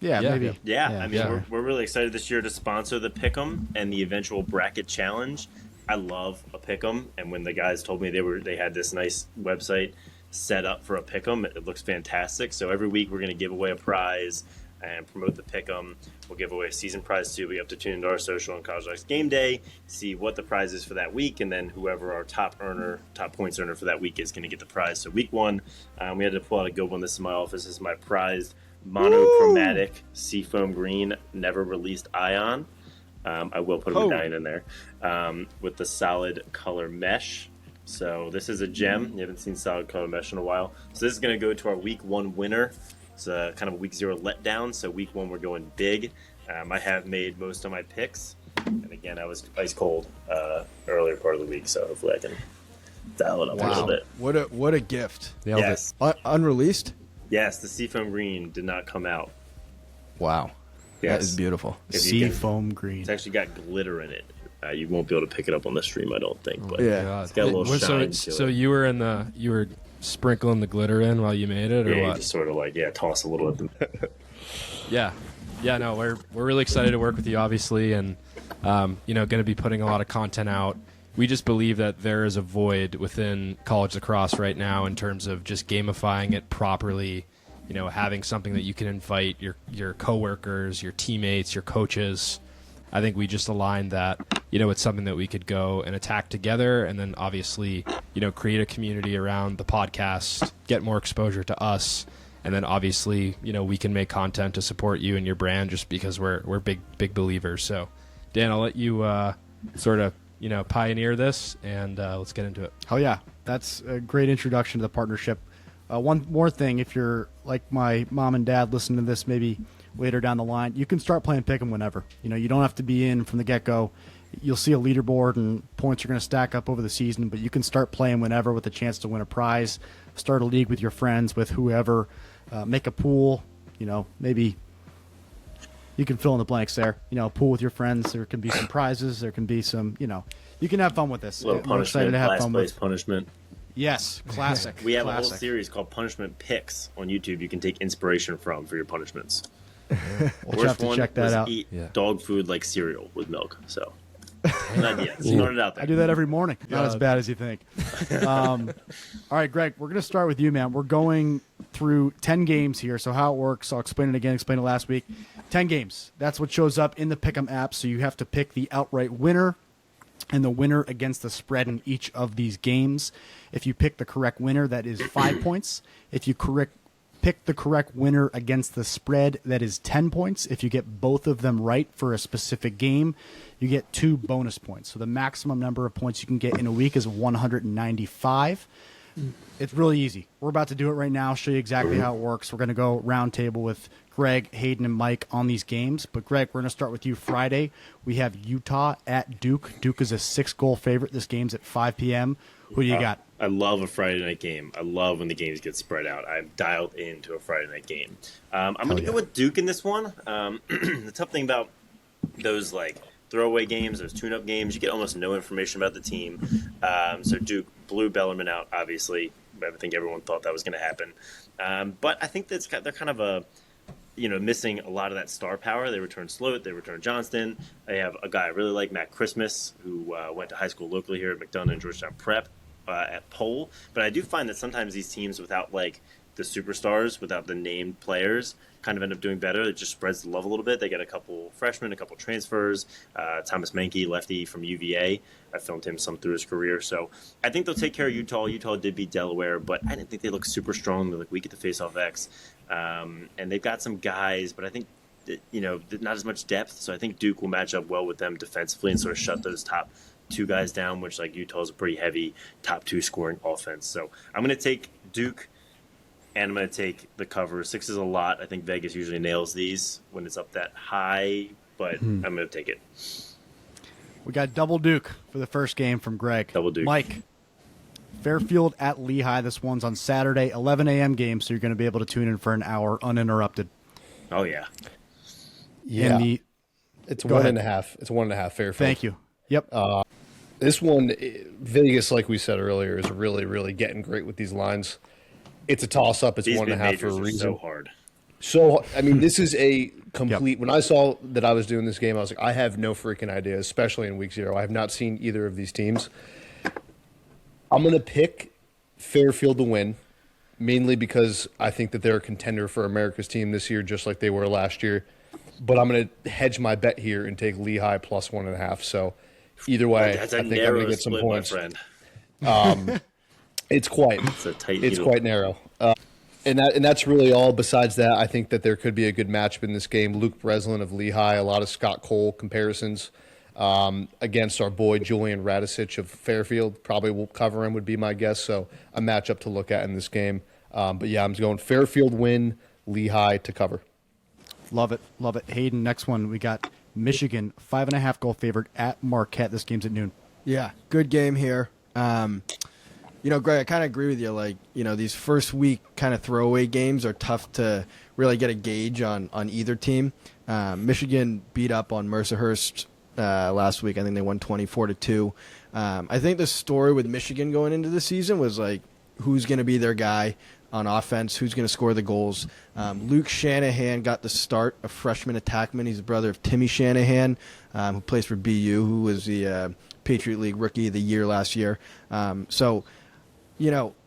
Yeah, maybe. Yeah, I mean, we're really excited this year to sponsor the Pick'em and the eventual bracket challenge. I love a Pick'em, and when the guys told me they had this nice website set up for a Pick'em, it looks fantastic. So every week we're going to give away a prize and promote the Pick'em. We'll give away a season prize too. We have to tune into our social on College Lacrose Gameday, see what the prize is for that week, and then whoever our top points earner for that week is going to get the prize. So week 1, we had to pull out a good one. This is my office. This is my prized monochromatic seafoam green, never released ion. I will put a medallion in there with the solid color mesh. So this is a gem. You haven't seen solid color mesh in a while. So this is going to go to our week 1 winner. It's a kind of a week 0 letdown. So week 1 we're going big. I have made most of my picks, and again I was ice cold earlier part of the week. So hopefully I can dial it up a little bit. What a gift! Yes, unreleased. Yes, the seafoam green did not come out. Wow. Yes. That is beautiful. Seafoam green. It's actually got glitter in it. You won't be able to pick it up on the stream, I don't think. But it's got a little shine to so it. you were sprinkling the glitter in while you made it, or you what? just sort of like toss a little at them. Yeah. No, we're really excited to work with you, obviously, and going to be putting a lot of content out. We just believe that there is a void within college lacrosse right now in terms of just gamifying it properly. Having something that you can invite your coworkers, your teammates, your coaches. I think we just aligned that, it's something that we could go and attack together, and then obviously, create a community around the podcast, get more exposure to us, and then obviously, we can make content to support you and your brand just because we're big believers. So, Dan, I'll let you sort of pioneer this, and let's get into it. Oh yeah, that's a great introduction to the partnership. One more thing, if you're like my mom and dad, listen to this maybe later down the line, you can start playing Pick'em whenever. You don't have to be in from the get-go. You'll see a leaderboard and points are going to stack up over the season, but you can start playing whenever with a chance to win a prize. Start a league with your friends, with whoever. Make a pool. Maybe you can fill in the blanks there. Pool with your friends. There can be some prizes. There can be some, you can have fun with this. A little punishment, last place punishment. Yes, classic. We have classic. a whole series called Punishment Picks on YouTube you can take inspiration from for your punishments. We'll have to check that out. Eat dog food like cereal with milk. So, not yet. Started out there. I do that every morning. Not as bad as you think. All right, Greg, we're going to start with you, man. We're going through 10 games here. So how it works, I'll explain it again, explain it last week. 10 games. That's what shows up in the Pick'em app. So you have to pick the outright winner and the winner against the spread in each of these games. If you pick the correct winner, that is 5 points. If you pick the correct winner against the spread, that is 10 points. If you get both of them right for a specific game, you get 2 bonus points. So the maximum number of points you can get in a week is 195. It's really easy. We're about to do it right now, show you exactly how it works. We're going to go round table with Greg, Hayden, and Mike on these games. But Greg, we're going to start with you Friday. We have Utah at Duke. Duke is a 6-goal favorite. This game's at 5 p.m. Who do you got? I love a Friday night game. I love when the games get spread out. I'm dialed into a Friday night game. I'm going to go with Duke in this one. The tough thing about those throwaway games, those tune-up games, you get almost no information about the team. So Duke blew Bellarmine out, obviously. I think everyone thought that was going to happen. But I think they're kind of missing a lot of that star power. They returned Sloat, they returned Johnston. They have a guy I really like, Matt Christmas, who went to high school locally here at McDonough and Georgetown Prep at Pole. But I do find that sometimes these teams without the superstars, without the named players, kind of end up doing better. It just spreads the love a little bit. They got a couple freshmen, a couple transfers. Thomas Menke, lefty from UVA. I filmed him some through his career. So I think they'll take care of Utah. Utah did beat Delaware, but I didn't think they looked super strong. They're weak at the face-off X. And they've got some guys, but I think not as much depth. So I think Duke will match up well with them defensively and sort of shut those top two guys down, which like Utah is a pretty heavy top two scoring offense. So I'm going to take Duke, and I'm going to take the cover. 6 is a lot. I think Vegas usually nails these when it's up that high, but I'm going to take it. We got double Duke for the first game from Greg. Double Duke. Mike, Fairfield at Lehigh. This one's on Saturday, 11 a.m. game, so you're going to be able to tune in for an hour uninterrupted. Oh, yeah. Yeah. It's Go one ahead. and a half. It's 1.5 Fairfield. Thank you. Yep. This one, Vegas, like we said earlier, is really, really getting great with these lines. It's a toss-up. It's These 1.5 for a mid-majors are reason. so hard. So, I mean, this is a complete. When I saw that I was doing this game, I was like, I have no freaking idea, especially in week 0. I have not seen either of these teams. I'm going to pick Fairfield to win, mainly because I think that they're a contender for America's team this year, just like they were last year. But I'm going to hedge my bet here and take Lehigh plus 1.5. So, either way, That's I a think I'm narrow going to get some split, points. my friend. It's quite. It's a tight It's needle. quite narrow. And that's really all. Besides that, I think that there could be a good matchup in this game. Luke Breslin of Lehigh, a lot of Scott Cole comparisons against our boy Julian Radicic of Fairfield. Probably will cover him, would be my guess. So a matchup to look at in this game. But yeah, I'm going Fairfield win, Lehigh to cover. Love it. Love it. Hayden, next one. We got Michigan, 5.5 goal favorite at Marquette. This game's at noon. Yeah, good game here. Greg, I kind of agree with you. Like, these first week kind of throwaway games are tough to really get a gauge on either team. Michigan beat up on Mercyhurst last week. I think they won 24-2. I think the story with Michigan going into the season was like, who's going to be their guy on offense, who's going to score the goals. Luke Shanahan got the start, a freshman attackman. He's the brother of Timmy Shanahan, who plays for BU, who was the Patriot League Rookie of the Year last year.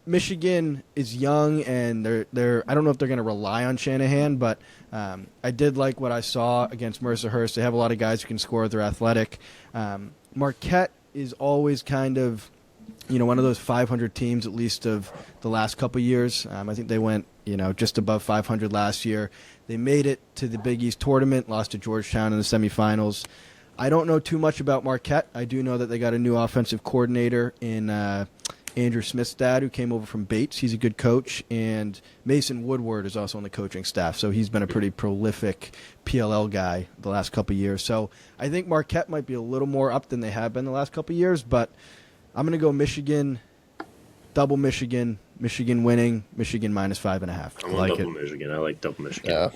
Michigan is young, and they're I don't know if they're going to rely on Shanahan, but I did like what I saw against Mercyhurst. They have a lot of guys who can score. They're athletic. Marquette is always kind of, one of those 500 teams, at least of the last couple of years. I think they went, just above 500 last year. They made it to the Big East tournament, lost to Georgetown in the semifinals. I don't know too much about Marquette. I do know that they got a new offensive coordinator in Andrew Smith's dad, who came over from Bates. He's a good coach. And Mason Woodward is also on the coaching staff. So he's been a pretty prolific PLL guy the last couple of years. So I think Marquette might be a little more up than they have been the last couple of years. But I'm going to go Michigan, double Michigan, Michigan winning, Michigan minus 5.5. I like double Michigan. I like double Michigan. Yeah.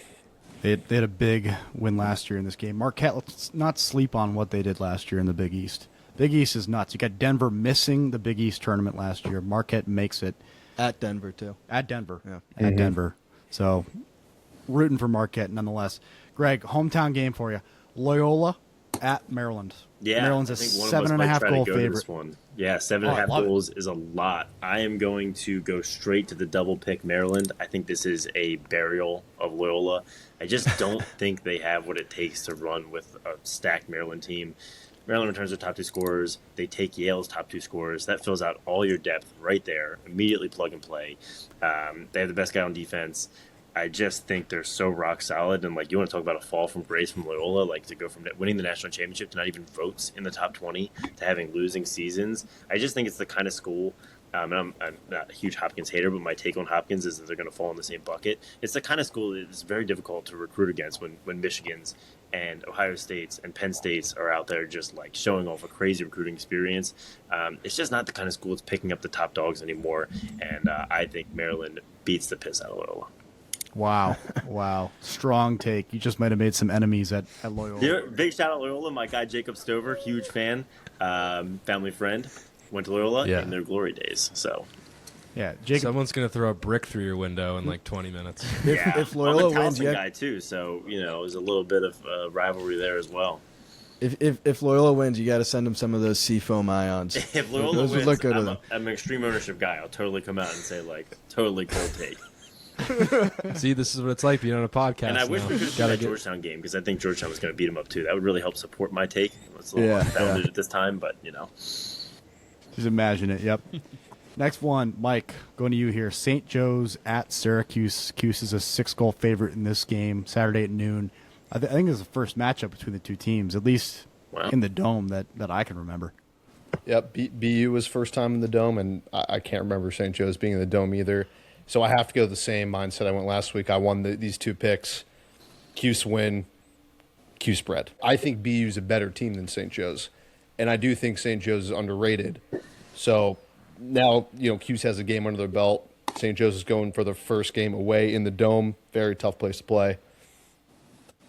They had a big win last year in this game. Marquette, let's not sleep on what they did last year in the Big East. Big East is nuts. You got Denver missing the Big East tournament last year. Marquette makes it. At Denver, too. At Denver. Yeah. At Denver. So, rooting for Marquette nonetheless. Greg, hometown game for you. Loyola at Maryland. Yeah, Maryland's a I think one of us might 7.5 try to goal go to favorite. this one. Yeah, 7.5 love it. goals is a lot. I am going to go straight to the double pick Maryland. I think this is a burial of Loyola. I just don't think they have what it takes to run with a stacked Maryland team. Maryland returns their top 2 scorers. They take Yale's top 2 scorers. That fills out all your depth right there. Immediately plug and play. They have the best guy on defense. I just think they're so rock solid. And, you want to talk about a fall from grace from Loyola, to go from winning the national championship to not even votes in the top 20 to having losing seasons. I just think it's the kind of school, and I'm not a huge Hopkins hater, but my take on Hopkins is that they're going to fall in the same bucket. It's the kind of school that is very difficult to recruit against when Michigan's and Ohio State's and Penn State's are out there just showing off a crazy recruiting experience. It's just not the kind of school that's picking up the top dogs anymore. And I think Maryland beats the piss out of Loyola. Wow. Wow. Strong take. You just might have made some enemies at Loyola. Big shout out Loyola. My guy Jacob Stover, huge fan, family friend, went to Loyola in their glory days. So, Yeah, Jacob. Someone's going to throw a brick through your window in 20 minutes. If I'm Loyola a wins, Towson guy too, so there's a little bit of rivalry there as well. if Loyola wins, you got to send them some of those Seafoam ions. If Loyola Those would wins, look good with them. I'm an extreme ownership guy. I'll totally come out and say totally cold take. See, this is what it's like being on a podcast. And I wish now. we could have Gotta that get- Georgetown game because I think Georgetown was going to beat them up too. That would really help support my take. It's a little unfounded at this time, but Just imagine it. Yep. Next one, Mike, going to you here. St. Joe's at Syracuse. Cuse is a 6-goal favorite in this game, Saturday at noon. I think it's the first matchup between the two teams, at least Wow. in the Dome that I can remember. Yep, BU was first time in the Dome, and I can't remember St. Joe's being in the Dome either. So I have to go the same mindset I went last week. I won these two picks. Cuse win, Q spread. I think BU's a better team than St. Joe's, and I do think St. Joe's is underrated. So now, Cuse has a game under their belt. St. Joe's is going for their first game away in the Dome. Very tough place to play.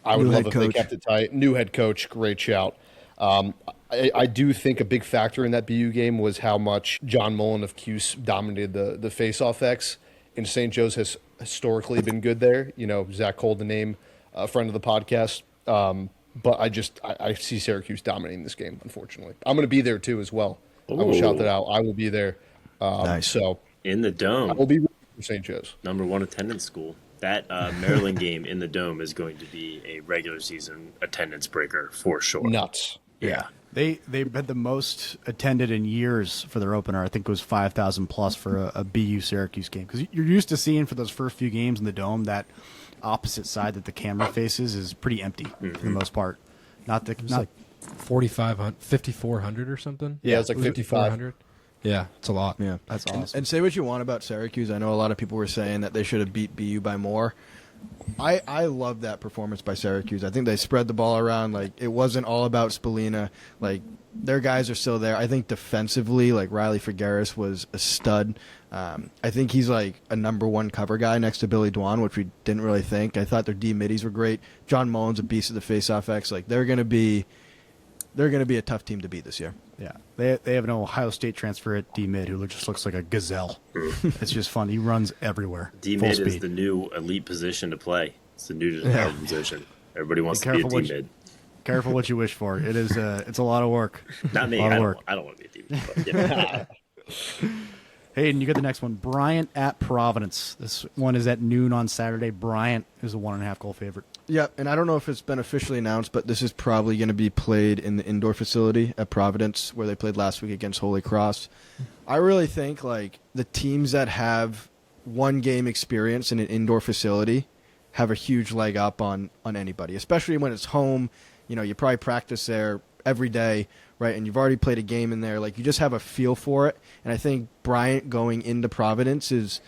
I would New love head if they coach. kept it tight. New head coach, great shout. I do think a big factor in that BU game was how much John Mullen of Cuse dominated the face-off X. And St. Joe's has historically been good there. Zach Cole, the name, a friend of the podcast. But I see Syracuse dominating this game, unfortunately. I'm going to be there, too, as well. I will shout that out. I will be there. Nice. So In the I Dome, will be rooting for St. Joe's. #1 attendance school. That Maryland game in the Dome is going to be a regular season attendance breaker for sure. Nuts. Yeah. They had the most attended in years for their opener. I think it was 5,000 plus for a BU Syracuse game, because you're used to seeing for those first few games in the Dome that opposite side that the camera faces is pretty empty for the most part. It's like 5,400 or something. Yeah, it's like 5,400. Yeah, it's a lot. Yeah, That's awesome. And say what you want about Syracuse. I know a lot of people were saying that they should have beat BU by more. I love that performance by Syracuse. I think they spread the ball around. Like, it wasn't all about Spallina. Like, their guys are still there. I think defensively, like, Riley Figueres was a stud. I think he's like a #1 cover guy next to Billy Dwan, which we didn't really think. I thought their D middies were great. John Mullen's a beast of the face-off X. Like, they're gonna be a tough team to beat this year. Yeah, they have an Ohio State transfer at D mid who just looks like a gazelle. It's just fun. He runs everywhere. D full mid is speed. the new elite position to play. It's the new position. Everybody wants to be a careful D mid. Careful what you wish for. It is it's a lot of work. Not me. A lot I of don't, work. I don't want to be a D mid. But yeah. Hayden, you get the next one. Bryant at Providence. This one is at noon on Saturday. Bryant is a 1.5 goal favorite. Yeah, and I don't know if it's been officially announced, but this is probably going to be played in the indoor facility at Providence, where they played last week against Holy Cross. I really think, like, the teams that have one game experience in an indoor facility have a huge leg up on anybody, especially when it's home. You probably practice there every day, right? And you've already played a game in there. Like, you just have a feel for it. And I think Bryant going into Providence is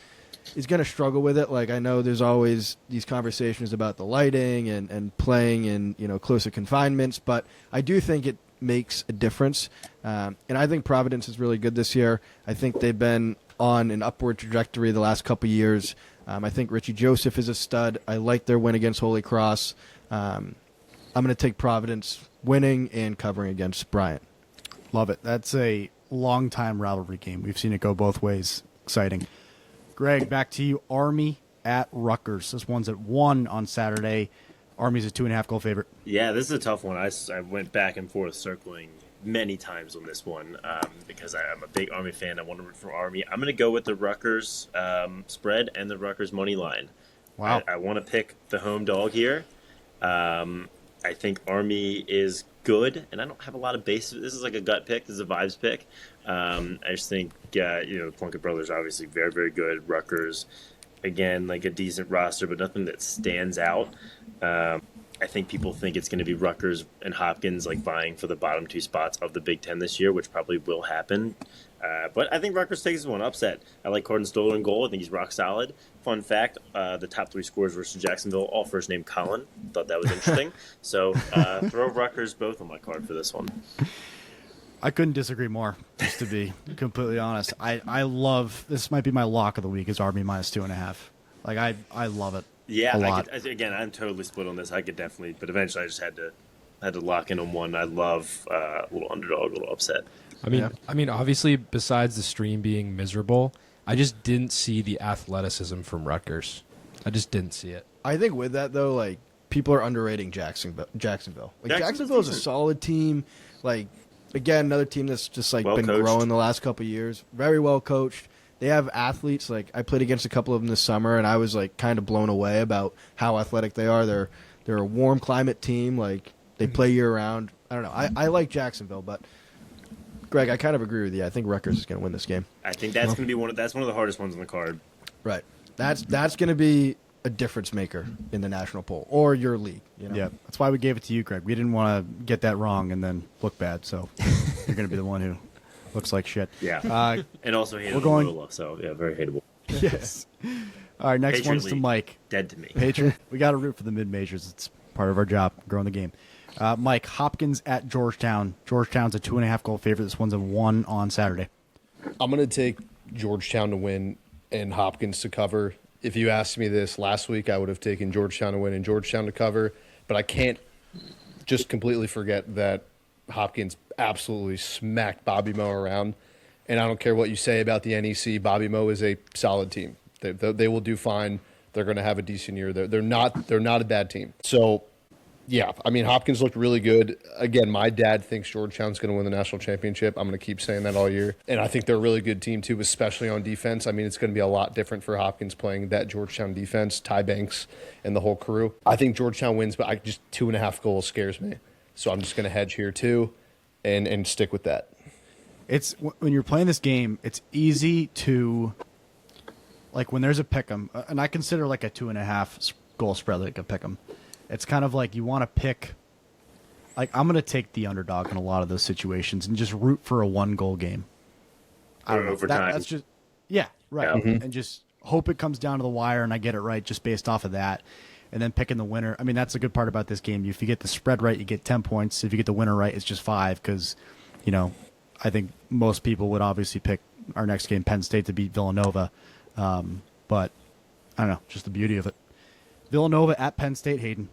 going to struggle with it. Like, I know there's always these conversations about the lighting and playing in, closer confinements, but I do think it makes a difference. And I think Providence is really good this year. I think they've been on an upward trajectory the last couple of years. I think Richie Joseph is a stud. I like their win against Holy Cross. I'm going to take Providence winning and covering against Bryant. Love it. That's a long-time rivalry game. We've seen it go both ways. Exciting. Greg, back to you. Army at Rutgers. This one's at 1 on Saturday. Army's a 2.5 goal favorite. Yeah, this is a tough one. I went back and forth circling many times on this one because I'm a big Army fan. I want to root for Army. I'm going to go with the Rutgers spread and the Rutgers money line. Wow. I want to pick the home dog here. I think Army is good, and I don't have a lot of bases. This is like a gut pick. This is a vibes pick. I just think, the Plunkett brothers are obviously very, very good. Rutgers, again, like a decent roster, but nothing that stands out. I think people think it's going to be Rutgers and Hopkins like vying for the bottom 2 spots of the Big Ten this year, which probably will happen. But I think Rutgers takes one upset. I like Corden Stoller in goal. I think he's rock solid. Fun fact, the top 3 scorers versus Jacksonville, all first name Colin. Thought that was interesting. So throw Rutgers both on my card for this one. I couldn't disagree more, just to be completely honest. I love, this might be my lock of the week, is Army minus 2.5. Like, I love it. Yeah, a lot. Again, I'm totally split on this. I could definitely, but eventually I just had to lock in on one. I love a little underdog, a little upset. I mean, obviously, besides the stream being miserable, I just didn't see the athleticism from Rutgers. I just didn't see it. I think with that, though, like, people are underrating Jacksonville. Like, Jacksonville is a solid team. Like, again, another team that's just, like, been Well-coached. growing the last couple of years. Very well coached. They have athletes. Like, I played against a couple of them this summer, and I was, like, kind of blown away about how athletic they are. They're a warm climate team. Like, they play year-round. I don't know. I like Jacksonville, but, Greg, I kind of agree with you. I think Rutgers is going to win this game. I think that's going to be one of the hardest ones on the card. Right. That's going to be a difference maker in the national poll or your league. You know? Yeah, that's why we gave it to you, Greg. We didn't want to get that wrong and then look bad. So you're going to be the one who looks like shit. Yeah. And also hated we're going- Loyola, so yeah, very hateable. Yes. All right, next one's to League, Mike. Dead to me. Patriot. We got to root for the mid majors. It's part of our job, growing the game. Mike, Hopkins at Georgetown. Georgetown's a 2.5 goal favorite. This one's a 1 on Saturday. I'm going to take Georgetown to win and Hopkins to cover. If you asked me this last week, I would have taken Georgetown to win and Georgetown to cover. But I can't just completely forget that Hopkins absolutely smacked Bobby Moe around. And I don't care what you say about the NEC. Bobby Moe is a solid team. They will do fine. They're going to have a decent year. They're not a bad team. So, yeah, I mean, Hopkins looked really good. Again, my dad thinks Georgetown's going to win the national championship. I'm going to keep saying that all year. And I think they're a really good team, too, especially on defense. I mean, it's going to be a lot different for Hopkins playing that Georgetown defense, Ty Banks, and the whole crew. I think Georgetown wins, but just 2.5 goals scares me. So I'm just going to hedge here, too, and stick with that. It's when you're playing this game, it's easy to, like, when there's a pick'em, and I consider like a 2.5 goal spread like a pick'em. It's kind of like you want to pick, like, I'm going to take the underdog in a lot of those situations and just root for a 1-goal game. I don't know. Overtime. That's just, yeah, right. Yeah. And just hope it comes down to the wire and I get it right just based off of that. And then picking the winner. I mean, that's the good part about this game. If you get the spread right, you get 10 points. If you get the winner right, it's just 5 because, you know, I think most people would obviously pick our next game, Penn State, to beat Villanova. But I don't know, just the beauty of it. Villanova at Penn State, Hayden.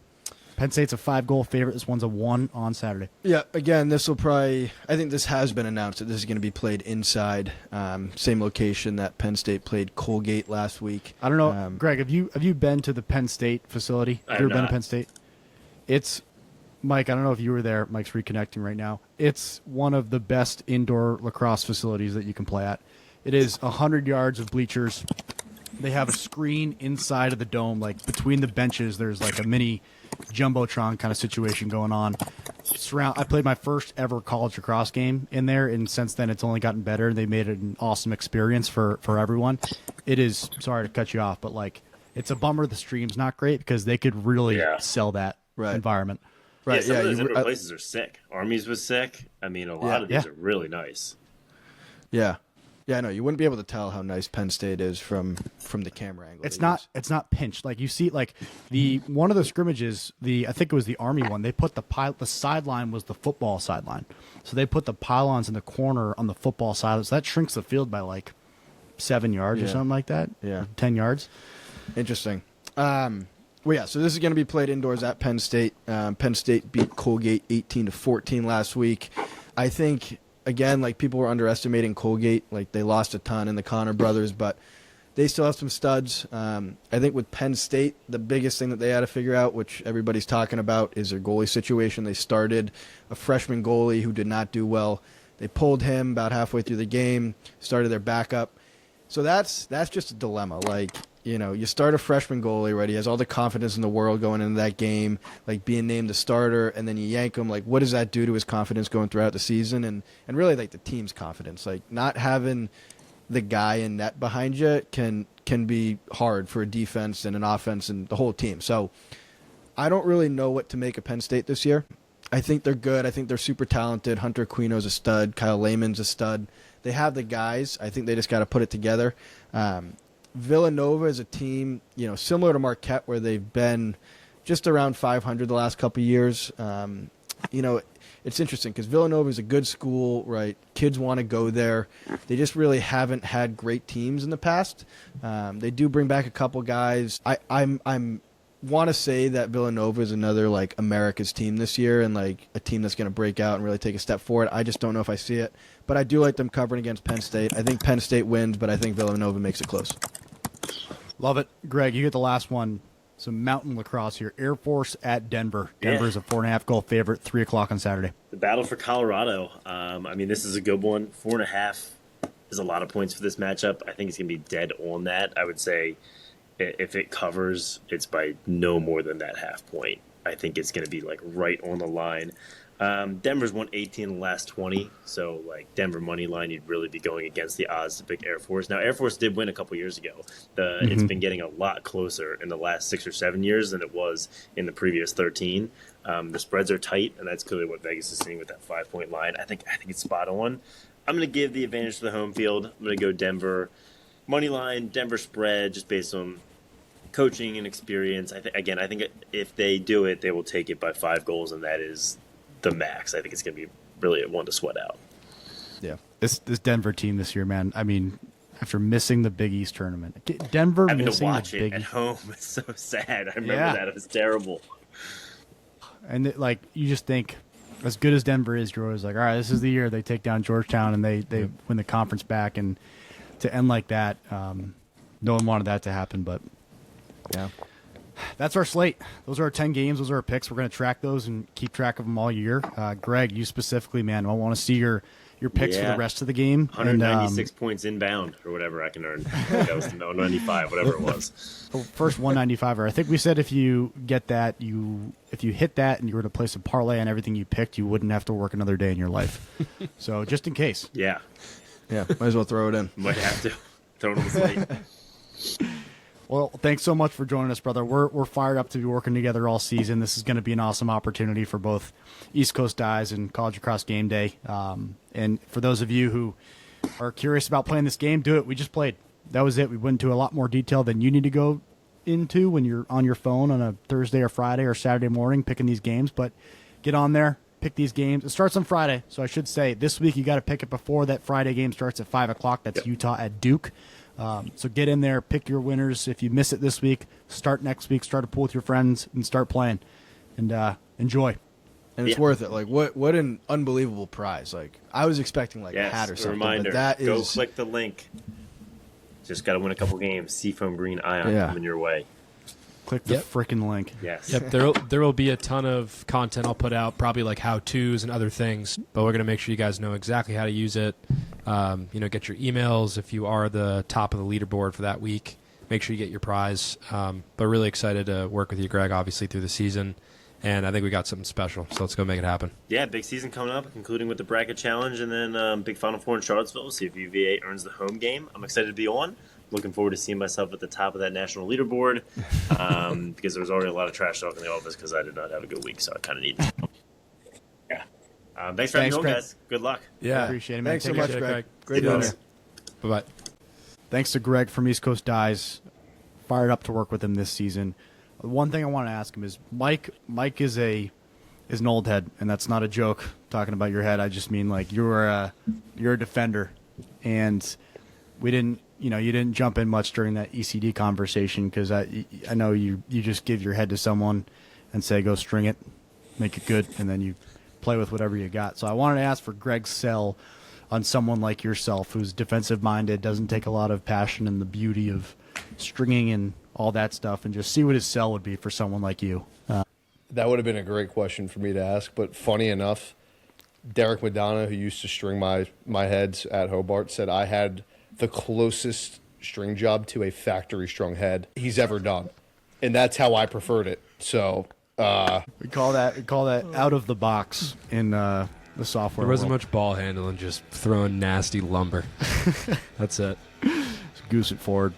Penn State's a 5-goal favorite. This one's a 1 on Saturday. Yeah, again, this will probably, I think this has been announced that this is going to be played inside, same location that Penn State played Colgate last week. I don't know, Greg, have you been to the Penn State facility? I Have you have ever been not. to Penn State? It's, Mike, I don't know if you were there. Mike's reconnecting right now. It's one of the best indoor lacrosse facilities that you can play at. It is 100 yards of bleachers. They have a screen inside of the dome, like between the benches. There's like a mini jumbotron kind of situation going on. I played my first ever college lacrosse game in there, and since then it's only gotten better. They made it an awesome experience for everyone. It is, sorry to cut you off, but like it's a bummer the stream's not great because they could really sell that environment. Right, Some of those you- indoor places are sick. Armies was sick. I mean, a lot of these are really nice. Yeah. Yeah, I know. You wouldn't be able to tell how nice Penn State is from the camera angle. It's they use. not pinched. Like you see, like the one of the scrimmages, I think it was the Army one. They put the sideline was the football sideline, so they put the pylons in the corner on the football sideline. So that shrinks the field by like 7 yards or something like that. Yeah. Or 10 yards. Interesting. Well, yeah. So this is going to be played indoors at Penn State. Penn State beat Colgate 18-14 last week. I think. Again, like people were underestimating Colgate. Like they lost a ton in the Connor brothers, but they still have some studs. I think with Penn State, the biggest thing that they had to figure out, which everybody's talking about, is their goalie situation. They started a freshman goalie who did not do well. They pulled him about halfway through the game, started their backup. So that's just a dilemma. Like, you know, you start a freshman goalie, right? He has all the confidence in the world going into that game, like being named the starter, and then you yank him. Like, what does that do to his confidence going throughout the season? And really, like, the team's confidence. Like, not having the guy in net behind you can be hard for a defense and an offense and the whole team. So I don't really know what to make of Penn State this year. I think they're good. I think they're super talented. Hunter Aquino's a stud. Kyle Lehman's a stud. They have the guys. I think they just got to put it together. Villanova is a team, you know, similar to Marquette, where they've been just around 500 the last couple of years. You know, it's interesting because Villanova is a good school, right? Kids want to go there. They just really haven't had great teams in the past. They do bring back a couple guys. I'm want to say that Villanova is another like America's team this year and like a team that's going to break out and really take a step forward. I just don't know if I see it, but I do like them covering against Penn State. I think Penn State wins, but I think Villanova makes it close. Love it. Greg, you get the last one. Some mountain lacrosse here. Air Force at Denver. Denver's a 4.5 goal favorite, 3 o'clock on Saturday. The battle for Colorado. I mean, this is a good one. 4.5 is a lot of points for this matchup. I think it's going to be dead on that. I would say if it covers, it's by no more than that half point. I think it's going to be like right on the line. Denver's won 18 in the last 20, so like Denver money line, you'd really be going against the odds to pick Air Force. Now, Air Force did win a couple years ago. It's been getting a lot closer in the last 6 or 7 years than it was in the previous 13. The spreads are tight, and that's clearly what Vegas is seeing with that 5-point line. I think it's spot on. I'm going to give the advantage to the home field. I'm going to go Denver money line, Denver spread, just based on coaching and experience. I think if they do it, they will take it by 5 goals, and that is the max. I think it's going to be really a one to sweat out. Yeah. This Denver team this year, man. I mean, after missing the Big East tournament, Denver Having to missing watch the it Big at East. home is so sad. I remember Yeah. that. It was terrible. And like you just think, as good as Denver is, you're always like, all right, this is the year they take down Georgetown and they win the conference back, and to end like that, no one wanted that to happen, but Yeah. that's our slate. Those are our 10 games. Those are our picks. We're going to track those and keep track of them all year. Greg, you specifically, man, I want to see your picks for Yeah. the rest of the game. 196 points inbound or whatever I can earn. That was 195, whatever it was. First 195er. I think we said if you get that, if you hit that and you were to place a parlay on everything you picked, you wouldn't have to work another day in your life. So just in case. Yeah, Yeah. Might as well throw it in. might have to throw it on the slate. Well, thanks so much for joining us, brother. We're fired up to be working together all season. This is going to be an awesome opportunity for both East Coast Dies and College Lacrosse Gameday. And for those of you who are curious about playing this game, do it. We just played. That was it. We went into a lot more detail than you need to go into when you're on your phone on a Thursday or Friday or Saturday morning picking these games. But get on there, pick these games. It starts on Friday, so I should say this week you got to pick it before that Friday game starts at 5 o'clock. That's Utah at Duke. So get in there, pick your winners. If you miss it this week, start next week, start a pool with your friends, and start playing. And enjoy. And it's Yeah. worth it. Like, what an unbelievable prize. Like, I was expecting, like, a hat or Yes, a something. reminder. But that Go is... click the link. Just got to win a couple games. Seafoam Green Ion Yeah. coming your way. Click the Yep. frickin' link. Yes. Yep, there will be a ton of content I'll put out, probably like how-tos and other things, but we're going to make sure you guys know exactly how to use it. Get your emails if you are the top of the leaderboard for that week. Make sure you get your prize. But really excited to work with you, Greg, obviously, through the season. And I think we got something special, so let's go make it happen. Yeah, big season coming up, concluding with the bracket challenge, and then big Final Four in Charlottesville. See if UVA earns the home game. I'm excited to be on. Looking forward to seeing myself at the top of that national leaderboard because there was already a lot of trash talk in the office because I did not have a good week, so I kind of need to. Yeah. Thanks for having me on, Greg. guys. Good luck. Yeah. Appreciate it, man. Thanks so Take much, care. Greg. Greg. Great See you doing guys. it. Bye-bye. Thanks to Greg from East Coast Dies. Fired up to work with him this season. One thing I want to ask him is Mike is an old head, and that's not a joke talking about your head. I just mean like you're a defender, and we didn't you didn't jump in much during that ECD conversation because I know you just give your head to someone and say go string it, make it good, and then you play with whatever you got. So I wanted to ask for Greg's sell on someone like yourself who's defensive minded, doesn't take a lot of passion in the beauty of stringing and all that stuff, and just see what his sell would be for someone like you. That would have been a great question for me to ask, but funny enough, Derek Madonna, who used to string my heads at Hobart, said I had the closest string job to a factory strung head he's ever done, and that's how I preferred it. So We call that out of the box in the software There wasn't world. much ball handling, just throwing nasty lumber. That's it. Just goose it forward.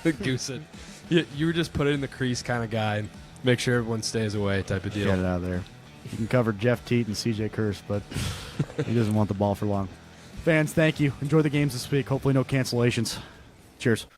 Goose it. You were just put it in the crease kind of guy and make sure everyone stays away type of deal. Get it out of there. You can cover Jeff Teat and CJ Kurse, but he doesn't want the ball for long. Fans, thank you. Enjoy the games this week. Hopefully no cancellations. Cheers.